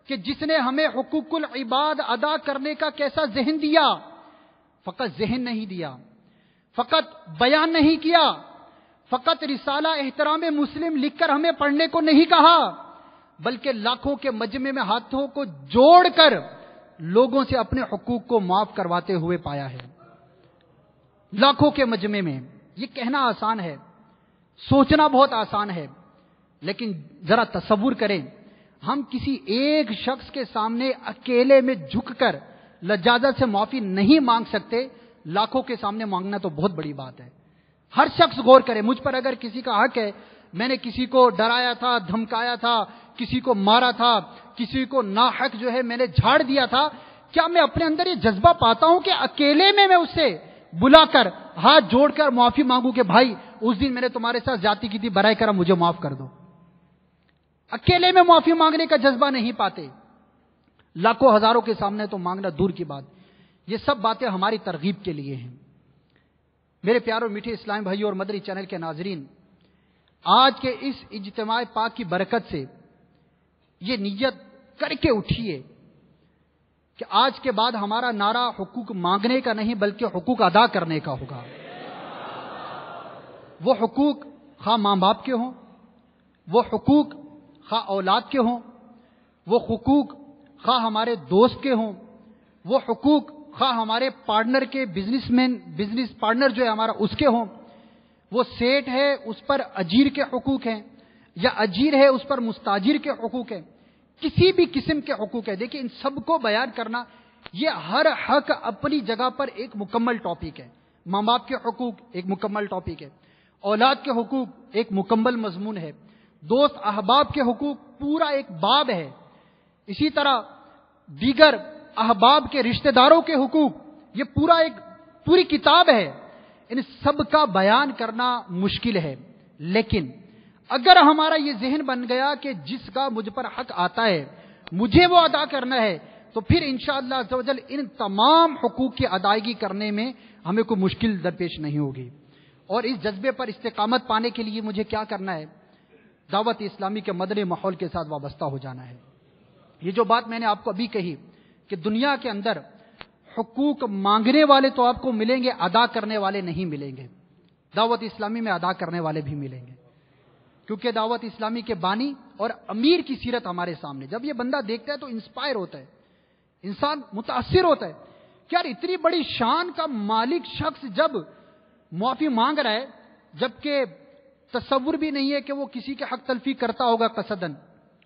کہ جس نے ہمیں حقوق العباد ادا کرنے کا کیسا ذہن دیا. فقط ذہن نہیں دیا، فقط بیان نہیں کیا، فقط رسالہ احترام مسلم لکھ کر ہمیں پڑھنے کو نہیں کہا، بلکہ لاکھوں کے مجمع میں ہاتھوں کو جوڑ کر لوگوں سے اپنے حقوق کو معاف کرواتے ہوئے پایا ہے. لاکھوں کے مجمع میں. یہ کہنا آسان ہے، سوچنا بہت آسان ہے، لیکن ذرا تصور کریں ہم کسی ایک شخص کے سامنے اکیلے میں جھک کر لجاجت سے معافی نہیں مانگ سکتے، لاکھوں کے سامنے مانگنا تو بہت بڑی بات ہے. ہر شخص غور کرے، مجھ پر اگر کسی کا حق ہے، میں نے کسی کو ڈرایا تھا، دھمکایا تھا، کسی کو مارا تھا، کسی کو ناحق جو ہے میں نے جھاڑ دیا تھا، کیا میں اپنے اندر یہ جذبہ پاتا ہوں کہ اکیلے میں اس سے بلا کر ہاتھ جوڑ کر معافی مانگوں کہ بھائی اس دن میں نے تمہارے ساتھ زیادتی کی تھی، برائے کرم مجھے معاف کر دو. اکیلے میں معافی مانگنے کا جذبہ نہیں پاتے، لاکھوں ہزاروں کے سامنے تو مانگنا دور کی بات. یہ سب باتیں ہماری ترغیب کے لیے ہیں. میرے پیاروں میٹھے اسلام بھائیوں اور مدنی چینل کے ناظرین، آج کے اس اجتماع پاک کی برکت سے یہ نیت کر کے اٹھیے کہ آج کے بعد ہمارا نعرہ حقوق مانگنے کا نہیں بلکہ حقوق ادا کرنے کا ہوگا. وہ حقوق خواہ ماں باپ کے ہوں، وہ حقوق خواہ اولاد کے ہوں، وہ حقوق خواہ ہمارے دوست کے ہوں، وہ حقوق خواہ ہمارے پارٹنر کے بزنس پارٹنر جو ہے ہمارا اس کے ہوں، وہ سیٹ ہے اس پر اجیر کے حقوق ہیں، یا اجیر ہے اس پر مستاجر کے حقوق ہیں، کسی بھی قسم کے حقوق ہے. دیکھیں ان سب کو بیان کرنا، یہ ہر حق اپنی جگہ پر ایک مکمل ٹاپک ہے. ماں باپ کے حقوق ایک مکمل ٹاپک ہے، اولاد کے حقوق ایک مکمل مضمون ہے، دوست احباب کے حقوق پورا ایک باب ہے. اسی طرح دیگر احباب کے رشتہ داروں کے حقوق یہ پوری کتاب ہے. ان سب کا بیان کرنا مشکل ہے، لیکن اگر ہمارا یہ ذہن بن گیا کہ جس کا مجھ پر حق آتا ہے مجھے وہ ادا کرنا ہے، تو پھر انشاءاللہ عز و جل ان تمام حقوق کی ادائیگی کرنے میں ہمیں کوئی مشکل درپیش نہیں ہوگی. اور اس جذبے پر استقامت پانے کے لیے مجھے کیا کرنا ہے؟ دعوت اسلامی کے مدنی ماحول کے ساتھ وابستہ ہو جانا ہے۔ یہ جو بات میں نے آپ کو ابھی کہی کہ دنیا کے اندر حقوق مانگنے والے تو آپ کو ملیں گے، ادا کرنے والے نہیں ملیں گے۔ دعوت اسلامی میں ادا کرنے والے بھی ملیں گے، کیونکہ دعوت اسلامی کے بانی اور امیر کی سیرت ہمارے سامنے، جب یہ بندہ دیکھتا ہے تو انسپائر ہوتا ہے، انسان متاثر ہوتا ہے کہ یار اتنی بڑی شان کا مالک شخص جب معافی مانگ رہا ہے، جبکہ تصور بھی نہیں ہے کہ وہ کسی کے حق تلفی کرتا ہوگا قصدن۔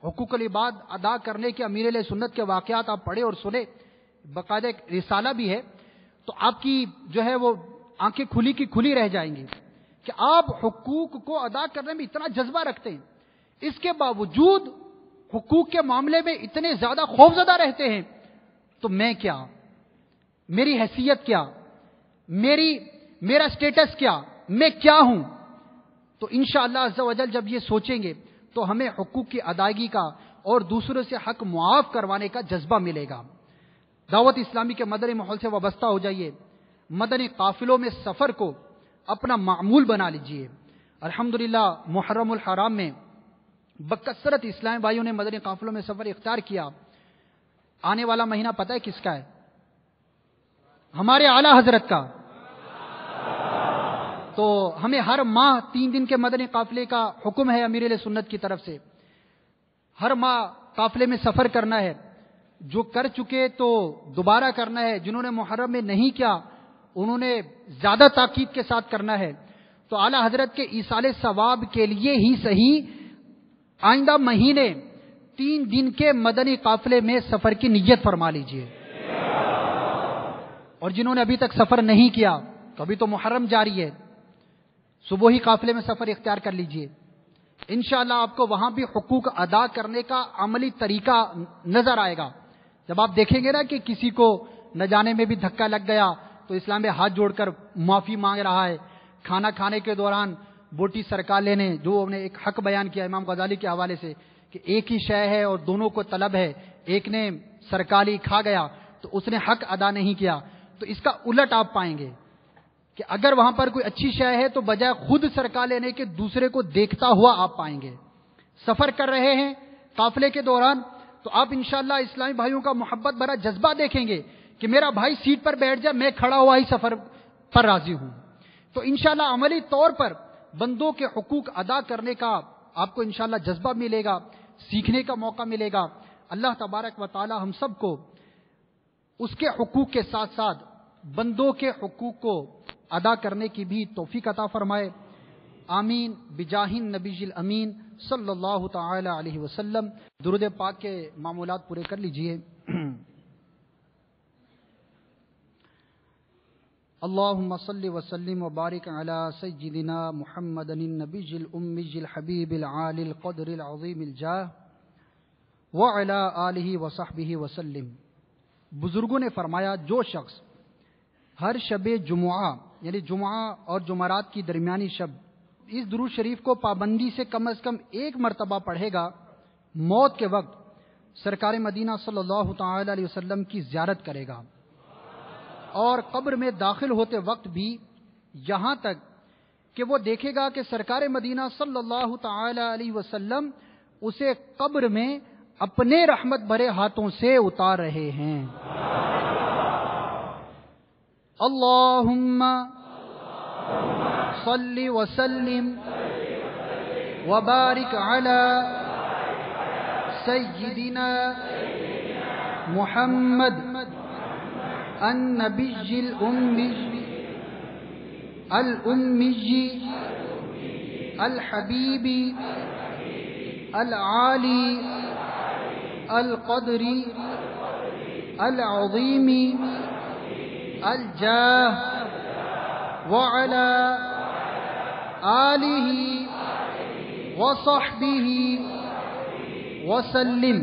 حقوق العباد ادا کرنے کے امیر علیہ سنت کے واقعات آپ پڑھے اور سنے، باقاعدہ ایک رسالہ بھی ہے، تو آپ کی جو ہے وہ آنکھیں کھلی کی کھلی رہ جائیں گی کہ آپ حقوق کو ادا کرنے میں اتنا جذبہ رکھتے ہیں، اس کے باوجود حقوق کے معاملے میں اتنے زیادہ خوفزدہ رہتے ہیں، تو میں کیا، میری حیثیت کیا، میرا سٹیٹس کیا، میں کیا ہوں؟ تو انشاءاللہ عز و جل جب یہ سوچیں گے تو ہمیں حقوق کی ادائیگی کا اور دوسروں سے حق معاف کروانے کا جذبہ ملے گا۔ دعوت اسلامی کے مدنی ماحول سے وابستہ ہو جائیے، مدنی قافلوں میں سفر کو اپنا معمول بنا لیجئے۔ الحمدللہ محرم الحرام میں بکثرت اسلامی بھائیوں نے مدنی قافلوں میں سفر اختیار کیا۔ آنے والا مہینہ پتہ ہے کس کا ہے؟ ہمارے اعلیٰ حضرت کا۔ تو ہمیں ہر ماہ 3 دن کے مدنی قافلے کا حکم ہے امیر علیہ سنت کی طرف سے، ہر ماہ قافلے میں سفر کرنا ہے۔ جو کر چکے تو دوبارہ کرنا ہے، جنہوں نے محرم میں نہیں کیا انہوں نے زیادہ تاکید کے ساتھ کرنا ہے۔ تو اعلیٰ حضرت کے ایصال ثواب کے لیے ہی صحیح آئندہ مہینے 3 دن کے مدنی قافلے میں سفر کی نیت فرما لیجئے۔ اور جنہوں نے ابھی تک سفر نہیں کیا تو ابھی تو محرم جاری ہے، صبح ہی قافلے میں سفر اختیار کر لیجئے۔ انشاءاللہ آپ کو وہاں بھی حقوق ادا کرنے کا عملی طریقہ نظر آئے گا۔ جب آپ دیکھیں گے نا کہ کسی کو نہ جانے میں بھی دھکا لگ گیا تو اسلام میں ہاتھ جوڑ کر معافی مانگ رہا ہے، کھانا کھانے کے دوران بوٹی سرکا لینے، جو ہم نے ایک حق بیان کیا امام غزالی کے حوالے سے کہ ایک ہی شے ہے اور دونوں کو طلب ہے، ایک نے سرکالی کھا گیا تو اس نے حق ادا نہیں کیا، تو اس کا الٹ آپ پائیں گے کہ اگر وہاں پر کوئی اچھی شے ہے تو بجائے خود سرکا لینے کے دوسرے کو دیکھتا ہوا آپ پائیں گے۔ سفر کر رہے ہیں قافلے کے دوران تو آپ انشاءاللہ اسلامی بھائیوں کا محبت بھرا جذبہ دیکھیں گے کہ میرا بھائی سیٹ پر بیٹھ جائے، میں کھڑا ہوا ہی سفر پر راضی ہوں۔ تو انشاءاللہ عملی طور پر بندوں کے حقوق ادا کرنے کا آپ کو انشاءاللہ جذبہ ملے گا، سیکھنے کا موقع ملے گا۔ اللہ تبارک و تعالی ہم سب کو اس کے حقوق کے ساتھ ساتھ بندوں کے حقوق کو ادا کرنے کی بھی توفیق عطا فرمائے۔ آمین بجاہ النبی الامین صلی اللہ تعالی علیہ وسلم۔ درود پاک کے معمولات پورے کر لیجئے۔ اللہم صلی وسلم وبارک علی سیدنا محمد النبی الامی الحبیب العالی القدر العظیم الجاہ وعلی آلہ وصحبہ وسلم۔ بزرگوں نے فرمایا جو شخص ہر شب جمعہ یعنی جمعہ اور جمعرات کی درمیانی شب اس درود شریف کو پابندی سے کم ایک مرتبہ پڑھے گا، موت کے وقت سرکار مدینہ صلی اللہ تعالی علیہ وسلم کی زیارت کرے گا، اور قبر میں داخل ہوتے وقت بھی یہاں تک کہ وہ دیکھے گا کہ سرکار مدینہ صلی اللہ تعالی علیہ وسلم اسے قبر میں اپنے رحمت بھرے ہاتھوں سے اتار رہے ہیں۔ اللہم صلی وسلم وبارک علی سیدنا محمد النبی الأمی الحبیب العالی القدر العظیم الجاہ وعلی آلہ وصحبہ وسلم۔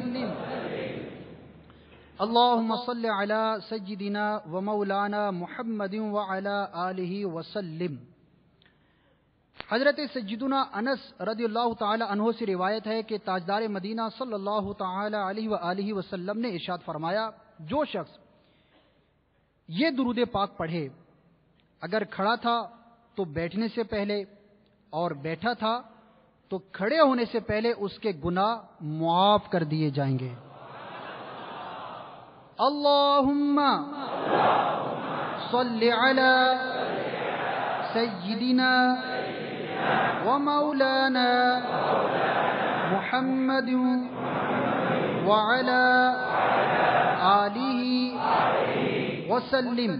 اللہم صلی علی سیدنا و مولانا محمد وعلی آلہ وسلم۔ حضرت سیدنا انس رضی اللہ تعالی عنہ سے روایت ہے کہ تاجدار مدینہ صلی اللہ تعالی علیہ وآلہ وسلم نے ارشاد فرمایا، جو شخص یہ درود پاک پڑھے، اگر کھڑا تھا تو بیٹھنے سے پہلے اور بیٹھا تھا تو کھڑے ہونے سے پہلے اس کے گناہ معاف کر دیے جائیں گے۔ اللہم صلی علی سیدنا و مولانا محمد وعلی آلہ وسلم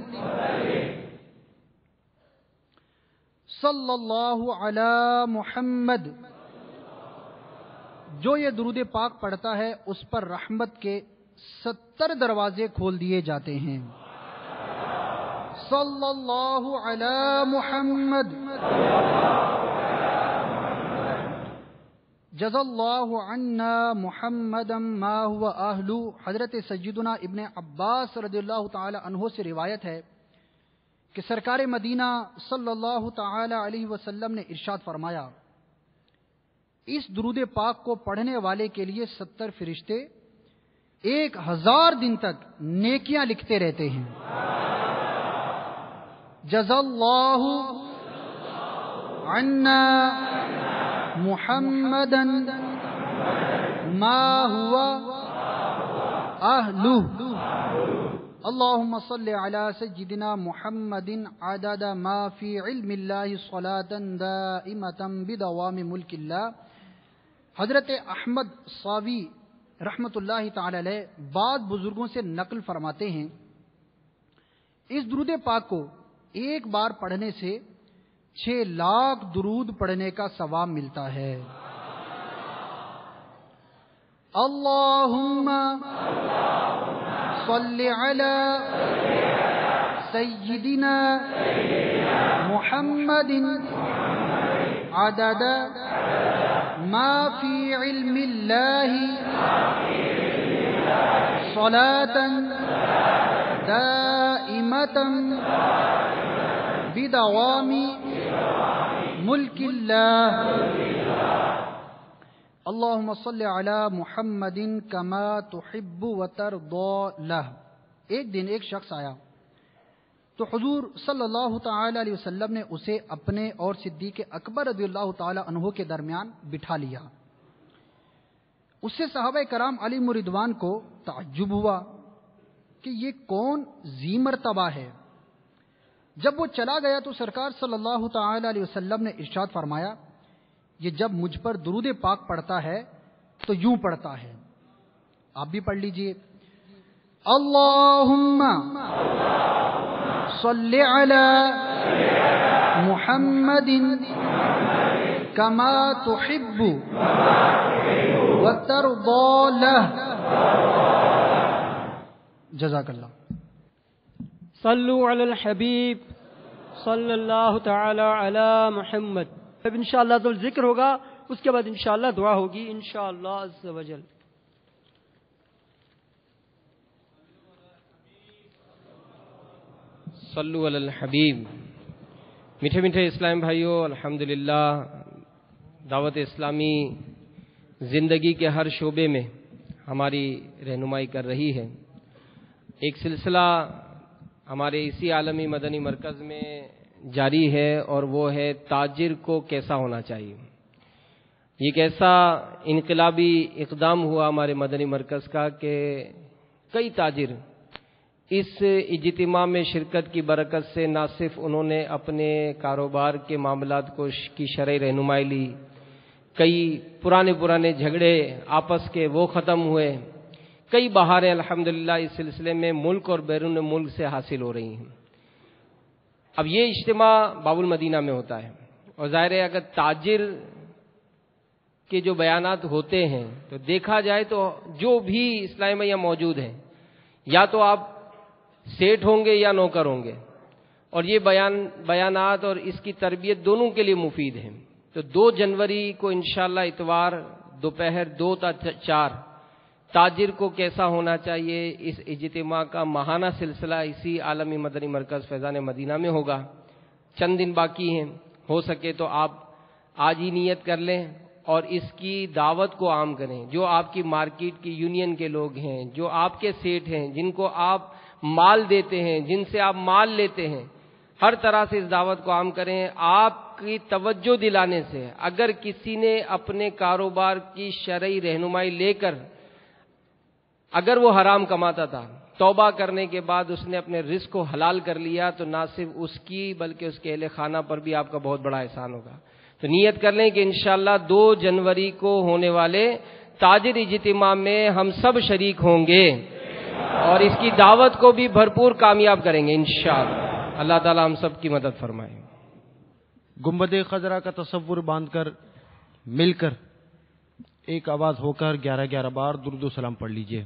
صلی اللہ علی محمد۔ جو یہ درود پاک پڑھتا ہے اس پر رحمت کے 70 دروازے کھول دیے جاتے ہیں۔ صلی اللہ علی محمد۔ جزا اللہ عنا محمدا ما هو اہل۔ حضرت سیدنا ابن عباس رضی اللہ تعالی عنہ سے روایت ہے کہ سرکار مدینہ صلی اللہ تعالی علیہ وسلم نے ارشاد فرمایا، اس درود پاک کو پڑھنے والے کے لیے 70 فرشتے 1000 دن تک نیکیاں لکھتے رہتے ہیں۔ جزا اللہ عنا محمدا ما هو اہلہ۔ اللہم صلی علی سیدنا محمد عدد ما فی علم اللہ صلاة دائمتا بدوام ملک اللہ۔ حضرت احمد صاوی رحمت اللہ تعالی علیہ بعض بزرگوں سے نقل فرماتے ہیں، اس درود پاک کو ایک بار پڑھنے سے 6 لاکھ درود پڑھنے کا ثواب ملتا ہے۔ اللہم صلی علی سیدنا محمد عدد ما فی علم اللہ صلاة دائمتا بدوام ملک اللہ۔ اللہم صلی علی محمد کما تحب وترضی لہ۔ ایک دن ایک شخص آیا تو حضور صلی اللہ تعالی علیہ وسلم نے اسے اپنے اور صدیق اکبر رضی اللہ تعالی عنہ کے درمیان بٹھا لیا۔ اس سے صحابہ کرام علیہم رضوان کو تعجب ہوا کہ یہ کون ذی مرتبہ ہے۔ جب وہ چلا گیا تو سرکار صلی اللہ تعالی علیہ وسلم نے ارشاد فرمایا، یہ جب مجھ پر درود پاک پڑھتا ہے تو یوں پڑھتا ہے، آپ بھی پڑھ لیجئے، اللہم صلی علی محمد کما تحب وترضی لہ۔ جزاک اللہ۔ صلو علی الحبیب صلی اللہ تعالی علی محمد۔ اب انشاءاللہ تو ذکر ہوگا، اس کے بعد انشاءاللہ دعا ہوگی انشاءاللہ عز و جل۔ صلو علی الحبیب۔ میٹھے میٹھے اسلام بھائیوں، الحمدللہ دعوت اسلامی زندگی کے ہر شعبے میں ہماری رہنمائی کر رہی ہے۔ ایک سلسلہ ہمارے اسی عالمی مدنی مرکز میں جاری ہے اور وہ ہے تاجر کو کیسا ہونا چاہیے۔ یہ ایک ایسا انقلابی اقدام ہوا ہمارے مدنی مرکز کا کہ کئی تاجر اس اجتماع میں شرکت کی برکت سے نہ صرف انہوں نے اپنے کاروبار کے معاملات کی شرعی رہنمائی لی، کئی پرانے جھگڑے آپس کے وہ ختم ہوئے، کئی بہاریں الحمدللہ اس سلسلے میں ملک اور بیرون ملک سے حاصل ہو رہی ہیں۔ اب یہ اجتماع باب المدینہ میں ہوتا ہے اور ظاہر ہے اگر تاجر کے جو بیانات ہوتے ہیں تو دیکھا جائے تو جو بھی اسلام میں یہاں موجود ہیں یا تو آپ سیٹ ہوں گے یا نوکر ہوں گے، اور یہ بیانات اور اس کی تربیت دونوں کے لیے مفید ہیں۔ تو 2 جنوری کو انشاءاللہ اتوار دوپہر 2 تا 4 تاجر کو کیسا ہونا چاہیے، اس اجتماع کا ماہانہ سلسلہ اسی عالمی مدنی مرکز فیضان مدینہ میں ہوگا۔ چند دن باقی ہیں، ہو سکے تو آپ آج ہی نیت کر لیں اور اس کی دعوت کو عام کریں۔ جو آپ کی مارکیٹ کی یونین کے لوگ ہیں، جو آپ کے سیٹ ہیں، جن کو آپ مال دیتے ہیں، جن سے آپ مال لیتے ہیں، ہر طرح سے اس دعوت کو عام کریں. آپ کی توجہ دلانے سے اگر کسی نے اپنے کاروبار کی شرعی رہنمائی لے کر اگر وہ حرام کماتا تھا، توبہ کرنے کے بعد اس نے اپنے رزق کو حلال کر لیا، تو نہ صرف اس کی بلکہ اس کے اہل خانہ پر بھی آپ کا بہت بڑا احسان ہوگا. تو نیت کر لیں کہ انشاءاللہ 2 جنوری کو ہونے والے تاجر اجتماع میں ہم سب شریک ہوں گے اور اس کی دعوت کو بھی بھرپور کامیاب کریں گے انشاءاللہ. اللہ تعالی ہم سب کی مدد فرمائے. گنبد خضرا کا تصور باندھ کر مل کر ایک آواز ہو کر 11 بار درود و سلام پڑھ لیجئے.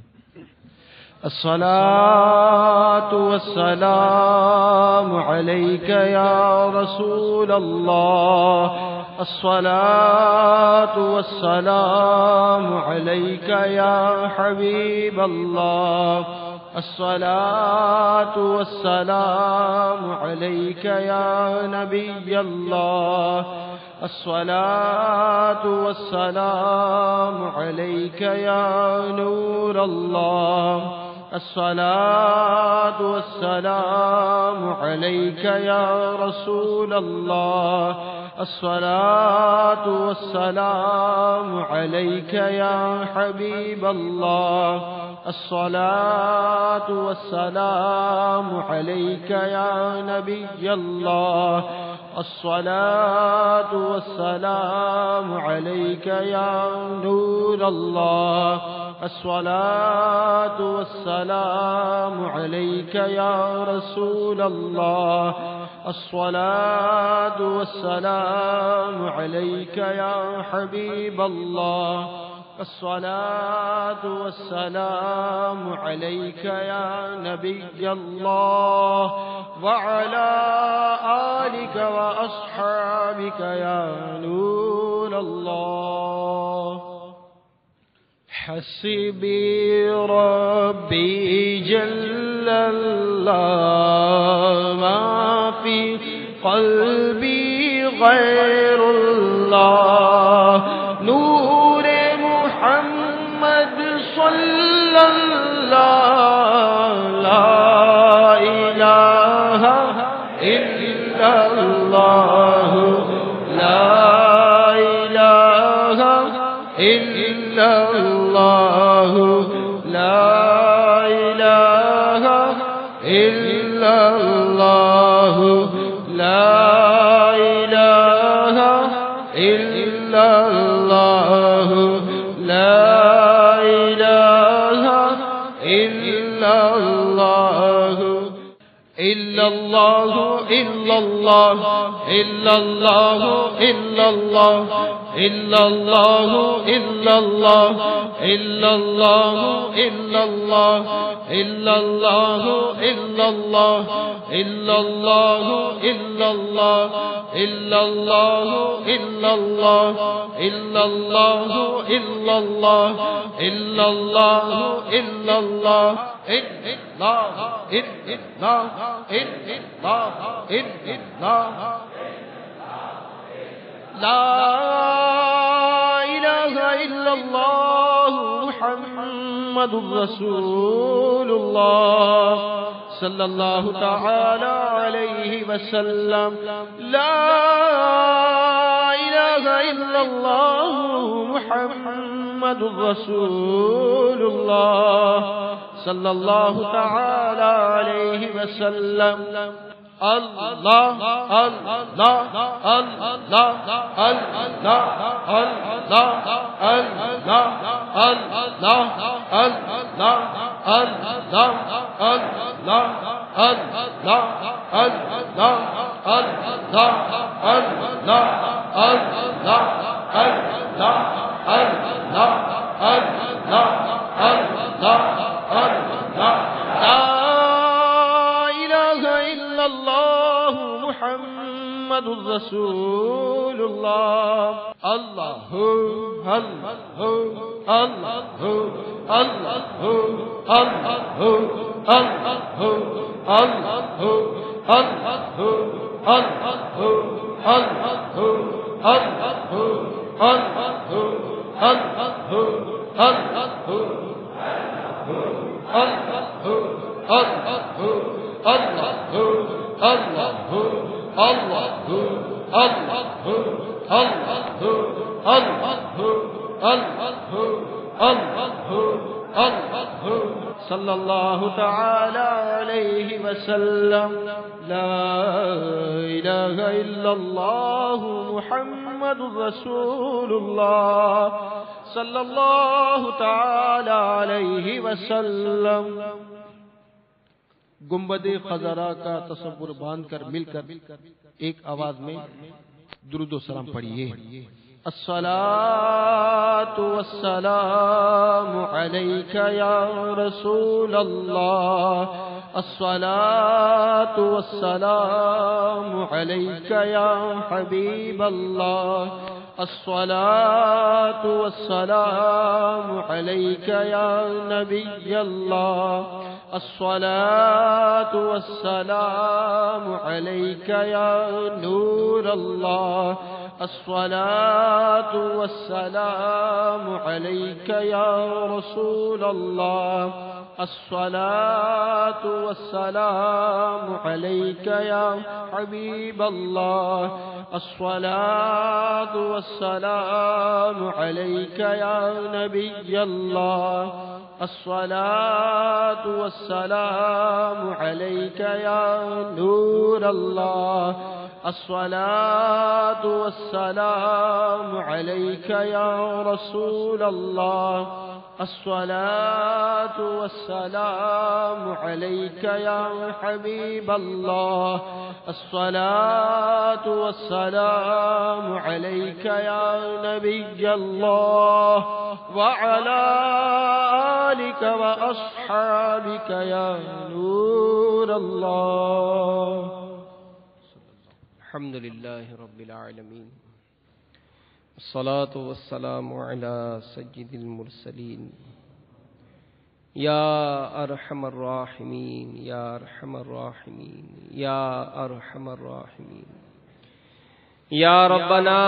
الصلاة والسلام عليك يا رسول الله، الصلاة والسلام عليك يا حبيب الله، الصلاة والسلام عليك يا نبي الله، الصلاة والسلام عليك يا نور الله، الصلاة والسلام عليك يا رسول الله، الصلاة والسلام عليك يا حبيب الله، الصلاة والسلام عليك يا نبي الله، الصلاة والسلام عليك يا نور الله، الصلاة والسلام عليك يا رسول الله، الصلاة والسلام عليك يا حبيب الله، الصلاة والسلام عليك يا نبي الله، وعلى آلك وأصحابك يا نور الله. حسبي ربي جل الله، ما في قلبي غير الله، نور محمد صلى الله، لا إله إلا الله، لا إله إلا الله، لا إله إلا الله، لا إله إلا الله، لا إله إلا الله، إلا الله إلا الله إلا الله إلا الله إلا الله إلا الله إلا الله إلا الله إلا الله إلا الله إلا الله إلا الله إلا الله إلا الله إلا الله إلا الله إلا الله إلا الله لا إله إلا الله محمد رسول الله صلى الله تعالى عليه وسلم. لا إله إلا الله محمد رسول الله صلى الله تعالى عليه وسلم. اللہ اللہ اللہ اللہ اللہ محمد رسول اللہ. اللہ اللہ اللہ اللہ صلی اللہ تعالی علیہ وسلم. لا الہ الا اللہ محمد رسول اللہ صلی اللہ تعالی علیہ وسلم. گنبد خضرا کا تصور باندھ کر مل کر ایک آواز میں درود و سلام پڑھیے. الصلاة والسلام علیک یا رسول اللہ. الصلاة والسلام علیک یا حبیب اللہ. الصلاة والسلام علیک یا نبی اللہ. الصلاة والسلام علیک یا نور اللہ. الصلاة والسلام علیک یا رسول اللہ. الصلاة والسلام علیک یا حبیب اللہ. الصلاة والسلام علیک یا نبی اللہ. الصلاة والسلام علیک یا نور اللہ. الصلاة والسلام علیک یا رسول اللہ. الصلاة والسلام علیک یا حبیب اللہ. الصلاة والسلام علیک یا نبی اللہ. وعلى آلك وأصحابك يا نور الله. الحمد لله رب العالمين الصلاة والسلام على سيد المرسلين يا أرحم الراحمين يا أرحم الراحمين يا أرحم الراحمين يا ربنا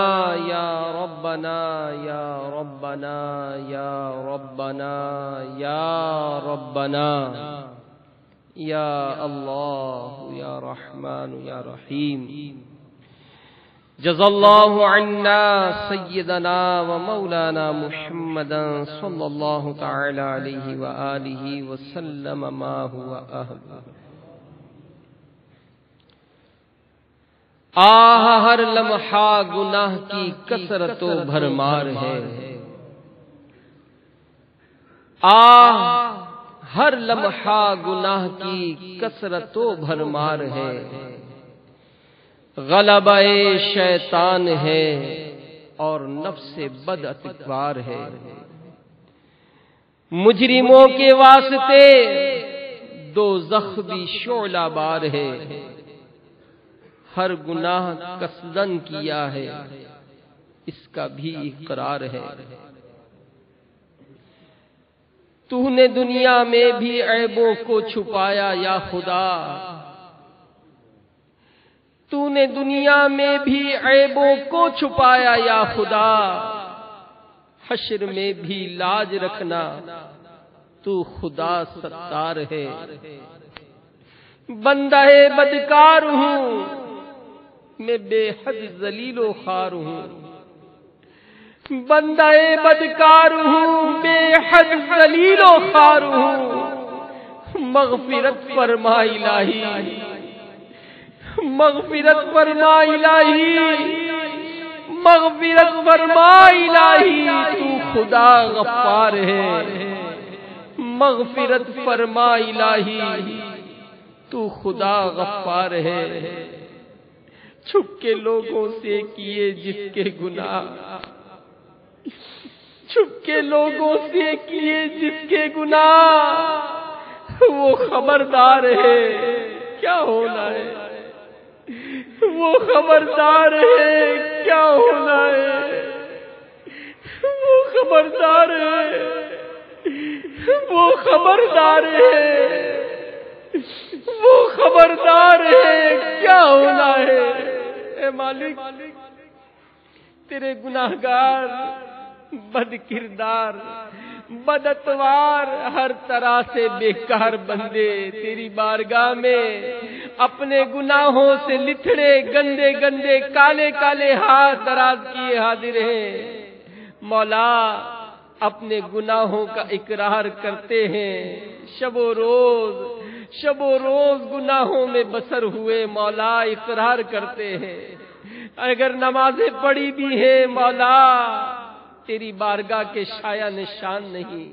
يا ربنا يا ربنا يا ربنا يا ربنا يا الله يا رحمن يا رحيم. جزا الله عنا سيدنا ومولانا محمدا صلى الله تعالى عليه وآله وسلم ما هو أهله. آہ ہر لمحہ گناہ کی کثرت و بھرمار ہے. آہ ہر لمحہ گناہ کی کثرت و بھرمار ہے. غلبہ شیطان ہے اور نفس بد اتوار ہے. مجرموں کے واسطے دوزخ بھی شعلہ بار ہے. ہر گناہ قصدن کیا ہے اس کا بھی اقرار ہے. تو نے دنیا میں بھی عیبوں کو چھپایا یا خدا. تو نے دنیا میں بھی عیبوں کو چھپایا یا خدا. حشر میں بھی لاج رکھنا تو خدا ستار ہے. بندہ بدکار ہوں میں بے حد ذلیل و خوار ہوں. بندہ بدکار ہوں بے حد ذلیل و خوار ہوں. مغفرت فرما الہی مغفرت فرما الہی مغفرت فرما الہی. تو خدا غفار ہے. مغفرت فرما الہی تو خدا غفار ہے. چھپ کے لوگوں سے کیے جس کے گناہ چھپ کے لوگوں سے کیے جس کے گناہ وہ خبردار ہے کیا ہونا ہے. وہ خبردار ہے کیا ہونا ہے. وہ خبردار ہے وہ خبردار ہے وہ خبردار ہے کیا ہونا ہے. اے مالک تیرے گناہگار بد کردار بدتوار ہر طرح سے بیکار بندے تیری بارگاہ میں اپنے گناہوں سے لتھڑے گندے گندے کالے کالے ہاتھ دراز کیے حاضر ہیں۔ مولا اپنے گناہوں کا اقرار کرتے ہیں، شب و روز گناہوں میں بسر ہوئے مولا اقرار کرتے ہیں۔ اگر نمازیں پڑھی بھی ہیں مولا تیری بارگاہ کے شایہ نشان نہیں،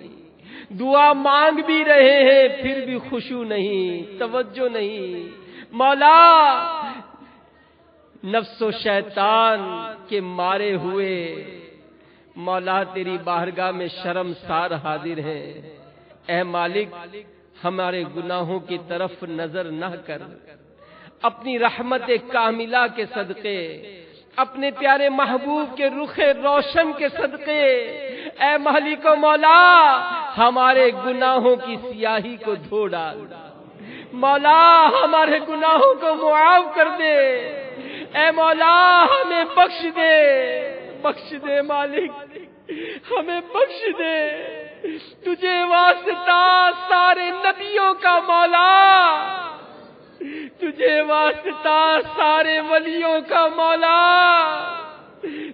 دعا مانگ بھی رہے ہیں پھر بھی خشوع نہیں، توجہ نہیں۔ مولا نفس و شیطان کے مارے ہوئے مولا تیری بارگاہ میں شرمسار حاضر ہیں۔ اے مالک ہمارے گناہوں کی طرف نظر نہ کر، اپنی رحمت کاملہ کے صدقے، اپنے پیارے محبوب کے رخ روشن کے صدقے اے مالک و مولا ہمارے گناہوں کی سیاہی کو دھو ڈال۔ مولا ہمارے گناہوں کو معاف کر دے، اے مولا ہمیں بخش دے مالک ہمیں بخش دے۔ تجھے واسطہ سارے نبیوں کا مولا، تجھے واسطہ سارے ولیوں کا مولا،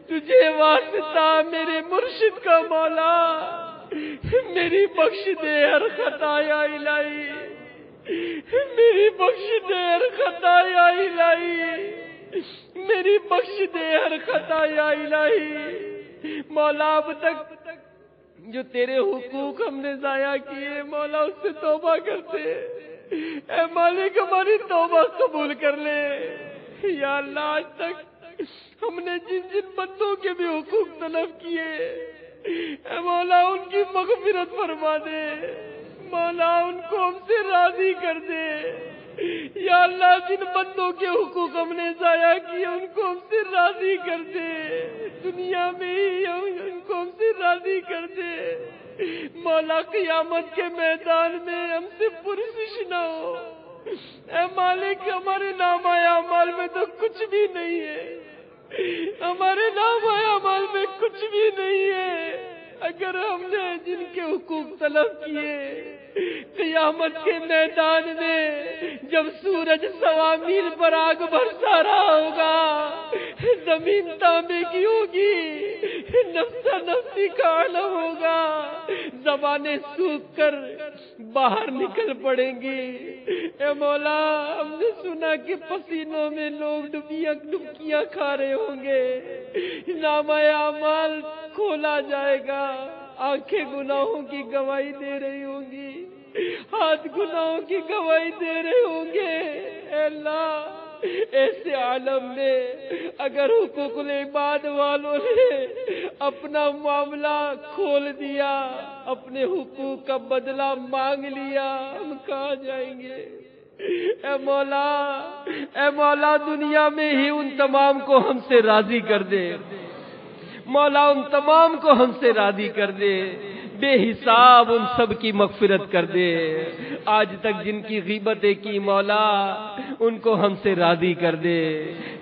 تجھے واسطہ میرے مرشد کا مولا، میری بخش دے ہر خطا یا الہی، میری بخش دے ہر خطا یا الہی، میری بخش دے ہر خطا یا الہی۔ مولا اب تک جو تیرے حقوق ہم نے ضائع کیے مولا اس سے توبہ کرتے، اے مالک ہماری توبہ قبول کر لے۔ یا اللہ آج تک ہم نے جن جن بندوں کے بھی حقوق طلب کیے اے مولا ان کی مغفرت فرما دے، مولا ان کو ہم سے راضی کر دے۔ یا اللہ جن بندوں کے حقوق ہم نے ضائع کیے ان کو ہم سے راضی کر دے، دنیا میں ہی ان کو ہم سے راضی کر دے۔ مولا قیامت کے میدان میں ہم سے پرسش نہ ہو، اے مالک ہمارے نامہ اعمال میں تو کچھ بھی نہیں ہے، ہمارے نامہ اعمال میں کچھ بھی نہیں ہے۔ اگر ہم نے جن کے حقوق طلب کیے قیامت کے میدان میں جب سورج 1.25 میل پر آگ برسا رہا ہوگا، زمین تانبے کی ہوگی، نفسا نفسی کا عالم ہوگا، زبانیں سوکھ کر باہر نکل پڑیں گی۔ اے مولا ہم نے سنا کہ پسینوں میں لوگ ڈبکیاں کھا رہے ہوں گے، نامہ اعمال کھولا جائے گا، آنکھیں گناہوں کی گواہی دے رہی ہوں گی، ہاتھ گناہوں کی گواہی دے رہے ہوں گے۔ اے اللہ ایسے عالم میں اگر حقوق العباد والوں نے اپنا معاملہ کھول دیا، اپنے حقوق کا بدلہ مانگ لیا، ہم کہاں جائیں گے؟ اے مولا دنیا میں ہی ان تمام کو ہم سے راضی کر دے، مولا ان تمام کو ہم سے راضی کر دے، بے حساب ان سب کی مغفرت کر دے۔ آج تک جن کی غیبتیں کی مولا ان کو ہم سے راضی کر دے،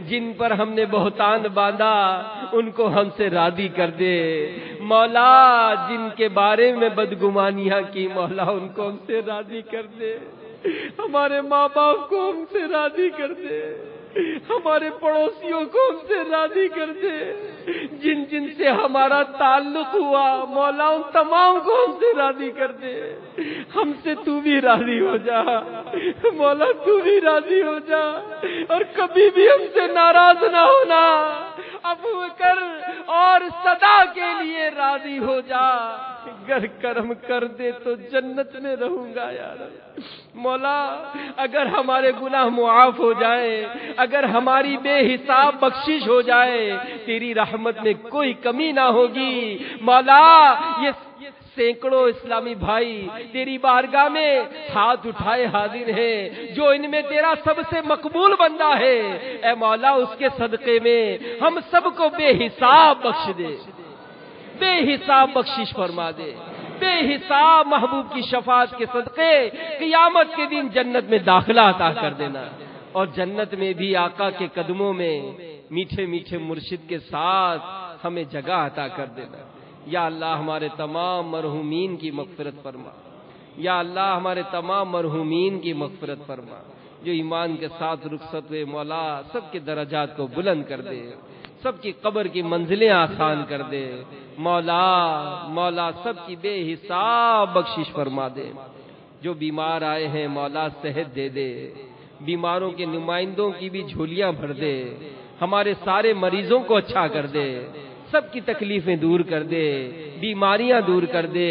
جن پر ہم نے بہتان باندھا ان کو ہم سے راضی کر دے، مولا جن کے بارے میں بدگمانیاں کی مولا ان کو ہم سے راضی کر دے، ہمارے ماں باپ کو ہم سے راضی کر دے، ہمارے پڑوسیوں کو ہم سے راضی کر دے، جن جن سے ہمارا تعلق ہوا مولا ان تمام کو ہم سے راضی کر دے۔ ہم سے تو بھی راضی ہو جا مولا، تو بھی راضی ہو جا اور کبھی بھی ہم سے ناراض نہ ہونا، عفو کر اور صدا کے لیے راضی ہو جا، گر کرم کر دے تو جنت میں رہوں گا یا رب۔ مولا اگر ہمارے گناہ معاف ہو جائے، اگر ہماری بے حساب بخشش ہو جائے، تیری رحمت میں کوئی کمی نہ ہوگی مولا۔ یہ سینکڑوں اسلامی بھائی تیری بارگاہ میں ہاتھ اٹھائے حاضر ہیں، جو ان میں تیرا سب سے مقبول بندہ ہے، اے مولا اس کے صدقے میں ہم سب کو بے حساب بخش دے، بے حساب بخشش فرما دے، بے حساب محبوب کی شفاعت کے صدقے قیامت کے دن جنت میں داخلہ عطا کر دینا، اور جنت میں بھی آقا کے قدموں میں میٹھے میٹھے مرشد کے ساتھ ہمیں جگہ عطا کر دینا۔ یا اللہ ہمارے تمام مرحومین کی مغفرت فرما، یا اللہ ہمارے تمام مرحومین کی مغفرت فرما، جو ایمان کے ساتھ رخصت ہوئے مولا سب کے درجات کو بلند کر دے، سب کی قبر کی منزلیں آسان کر دے، مولا سب کی بے حساب بخشش فرما دے، جو بیمار آئے ہیں مولا صحت دے دے، بیماروں کے نمائندوں کی بھی جھولیاں بھر دے، ہمارے سارے مریضوں کو اچھا کر دے، سب کی تکلیفیں دور کر دے، بیماریاں دور کر دے،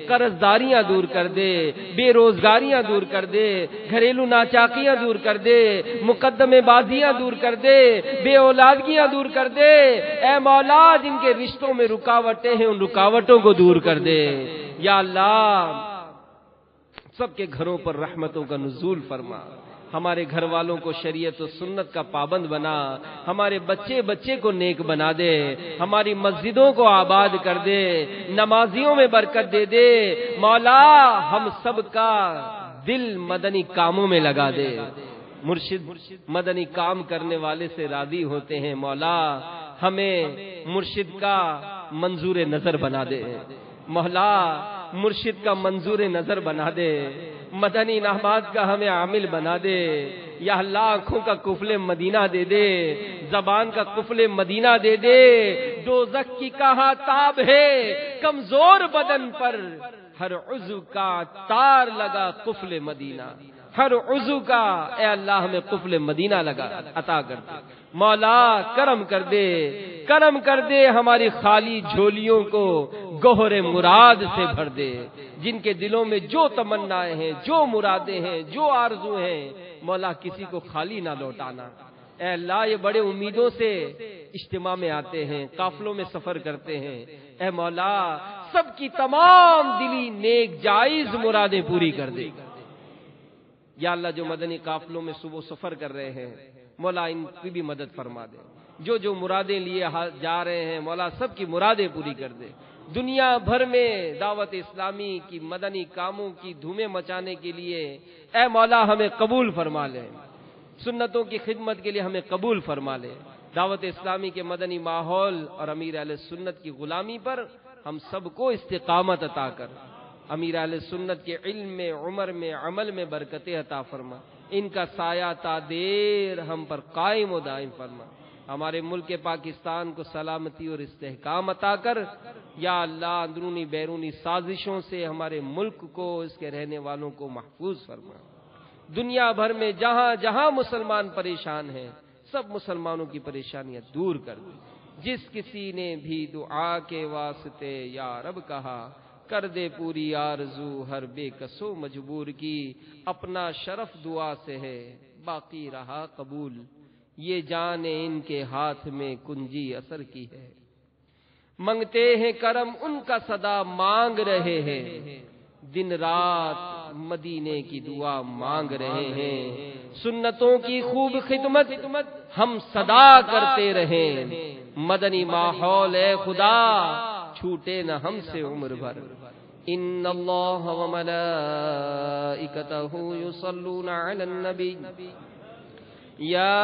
قرض داریاں دور کر دے، بے روزگاریاں دور کر دے، گھریلو ناچاکیاں دور کر دے، مقدمے بازیاں دور کر دے، بے اولادگیاں دور کر دے، اے مولا جن کے رشتوں میں رکاوٹیں ہیں ان رکاوٹوں کو دور کر دے، یا اللہ سب کے گھروں پر رحمتوں کا نزول فرما، ہمارے گھر والوں کو شریعت و سنت کا پابند بنا، ہمارے بچے کو نیک بنا دے، ہماری مسجدوں کو آباد کر دے، نمازیوں میں برکت دے دے، مولا ہم سب کا دل مدنی کاموں میں لگا دے، مرشد مدنی کام کرنے والے سے راضی ہوتے ہیں، مولا ہمیں مرشد کا منظور نظر بنا دے، مولا مرشد کا منظور نظر بنا دے، مدنی انعامات کا ہمیں عامل بنا دے، یا اللہ آنکھوں کا قفل مدینہ دے دے، زبان کا قفل مدینہ دے دے، دوزخ کی کہاں تاب ہے کمزور بدن پر، ہر عضو کا تار لگا قفل مدینہ، ہر عضو کا اے اللہ ہمیں قفل مدینہ لگا عطا کر دے، مولا کرم کر دے ہماری خالی جھولیوں کو گوہر مراد سے بھر دے، جن کے دلوں میں جو تمنائیں ہیں، جو مرادیں ہیں، جو آرزو ہیں، مولا کسی کو خالی نہ لوٹانا، اے اللہ یہ بڑے امیدوں سے اجتماع میں آتے ہیں، قافلوں میں سفر کرتے ہیں، اے مولا سب کی تمام دلی نیک جائز مرادیں پوری کر دے، یا اللہ جو مدنی قافلوں میں صبح سفر کر رہے ہیں مولا ان کی بھی مدد فرما دے، جو مرادیں لیے جا رہے ہیں مولا سب کی مرادیں پوری کر دے، دنیا بھر میں دعوت اسلامی کی مدنی کاموں کی دھومیں مچانے کے لیے اے مولا ہمیں قبول فرما لے، سنتوں کی خدمت کے لیے ہمیں قبول فرما لے، دعوت اسلامی کے مدنی ماحول اور امیر اہل سنت کی غلامی پر ہم سب کو استقامت عطا کر، امیر اہل سنت کے علم میں، عمر میں، عمل میں برکتیں عطا فرما، ان کا سایہ تا دیر ہم پر قائم و دائم فرما، ہمارے ملک پاکستان کو سلامتی اور استحکام عطا کر، یا اللہ اندرونی بیرونی سازشوں سے ہمارے ملک کو، اس کے رہنے والوں کو محفوظ فرما، دنیا بھر میں جہاں جہاں مسلمان پریشان ہیں سب مسلمانوں کی پریشانیاں دور کر دے، جس کسی نے بھی دعا کے واسطے یا رب کہا کر دے پوری آرزو ہر بے کسو مجبور کی، اپنا شرف دعا سے ہے باقی رہا قبول، یہ جان ان کے ہاتھ میں کنجی اثر کی ہے، منگتے ہیں کرم ان کا صدا مانگ رہے ہیں، دن رات مدینے کی دعا مانگ رہے ہیں، سنتوں کی خوب خدمت ہم صدا کرتے رہیں، مدنی ماحول اے خدا چھوٹے نہ ہم سے عمر بھر، ان اللہ و ملائکتہ یصلون علی النبی یا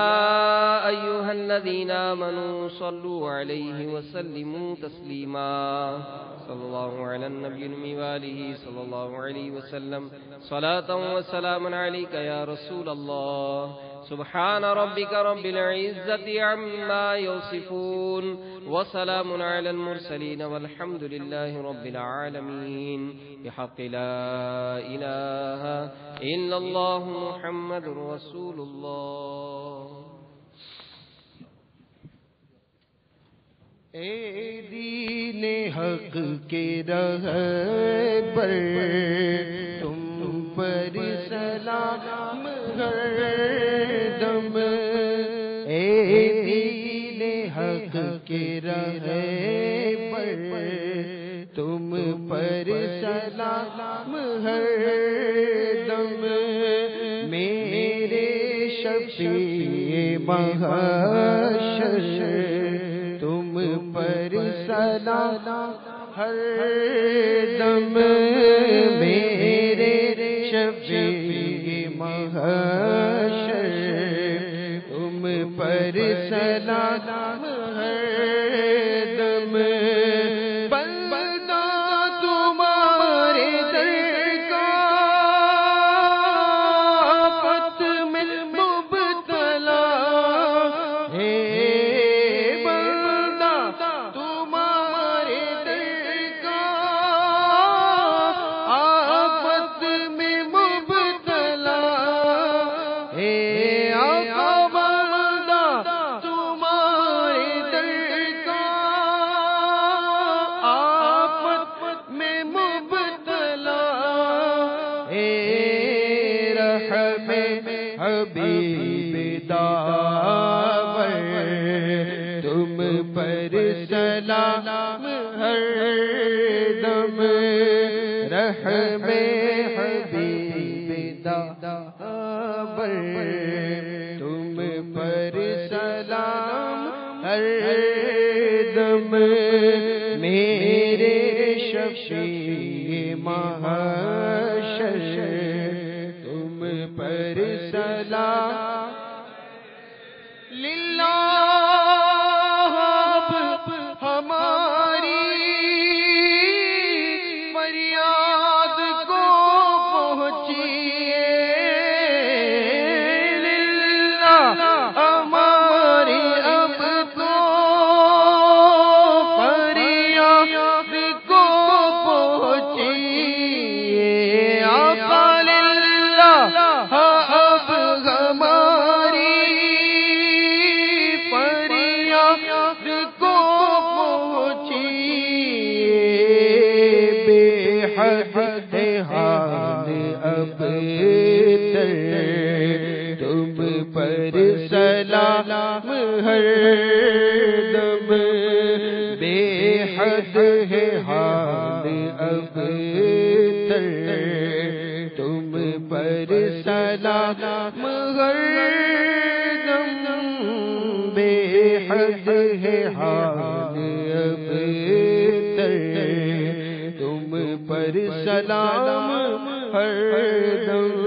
ایھا الذین آمنوا صلوا علیہ وسلموا تسلیما، صلی اللہ علی النبی الأمی وآلہ صلی اللہ علیہ وسلم، صلاۃ و سلام علیک یا رسول اللہ، سبحان ربک رب العزۃ عما یصفون وسلام علی المرسلین والحمد للہ رب العالمین، بحق لا الہ الا اللہ محمد رسول اللہ۔ اے دین حق کے رہبر تم پر سلام ہر دم، اے دین حق کے رہبر تم پر سلام ہر دم، میرے شفیع محشر تم پر سلام ہر دم، میرے شفیع محشر تم پر سلام ہر دم، حبیب داور تم پر سلام ہر دم رحم حبیب داور تم پر سلام ہر دم میرے شفیع محشر تم پر سلام للہ ہماری فریاد کو پہنچیے للہ ہماری اب تو فریاد کو پہنچیے آقا للہ اب ہماری فریاد کو پہنچیے بے حد حال اب تر تم پر سلام ہر دم بے حد ہے حال اب تر تم پر سلام ہر دم بے حد ہے حال اب تر تم پر سلام ہر دم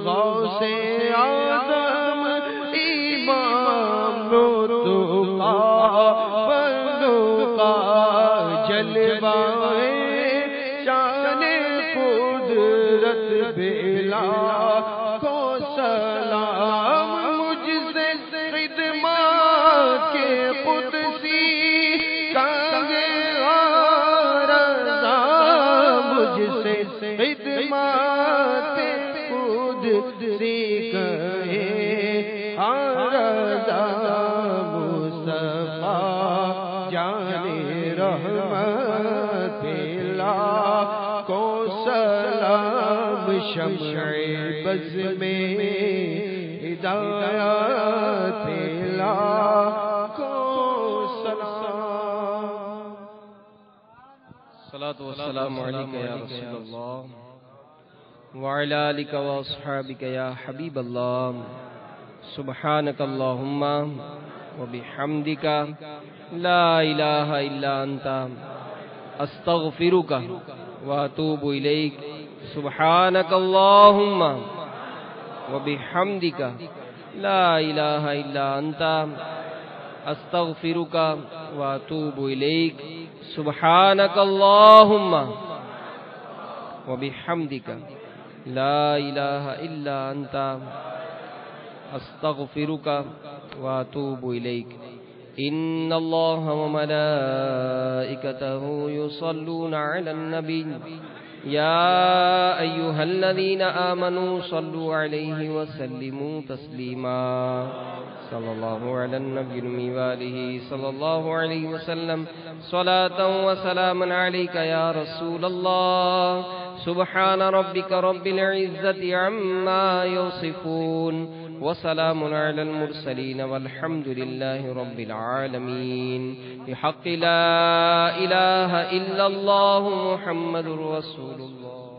غوث اعظم امام تقا بندوں کا جلوہ شان قدرت بلا کو سلام مجھ سے خدمات کے قدسی کانگے رضا مجھ سے خدمات قدسی کہے رضا مصطفیٰ جان رحمت اللہ کو سلام شمع بز میں ہدایت اللہ کو سلام الصلاة والسلام علیک یا رسول اللہ وعلی آلک واصحابک یا حبیب اللہ سبحانک اللہم وبحمدک لا الہ الا انت استغفرک واتوب الیک سبحانک اللہم وبحمدک لا الہ الا انت استغفرک واتوب الیک سبحانک اللہم وبحمدک لا الہ الا انت استغفرک واتوب الیک ان اللہ وملائکتہ یصلون علی النبی یا ایہا الذین آمنوا صلوا علیہ وسلموا تسلیما صلی اللہ علی النبی الأمی وآلہ صلی اللہ علیہ وسلم صلاة وسلاما علیک یا رسول اللہ سبحان ربک رب العزة عما یصفون وسلام على المرسلين والحمد لله رب العالمين بحق لا إله إلا الله محمد رسول الله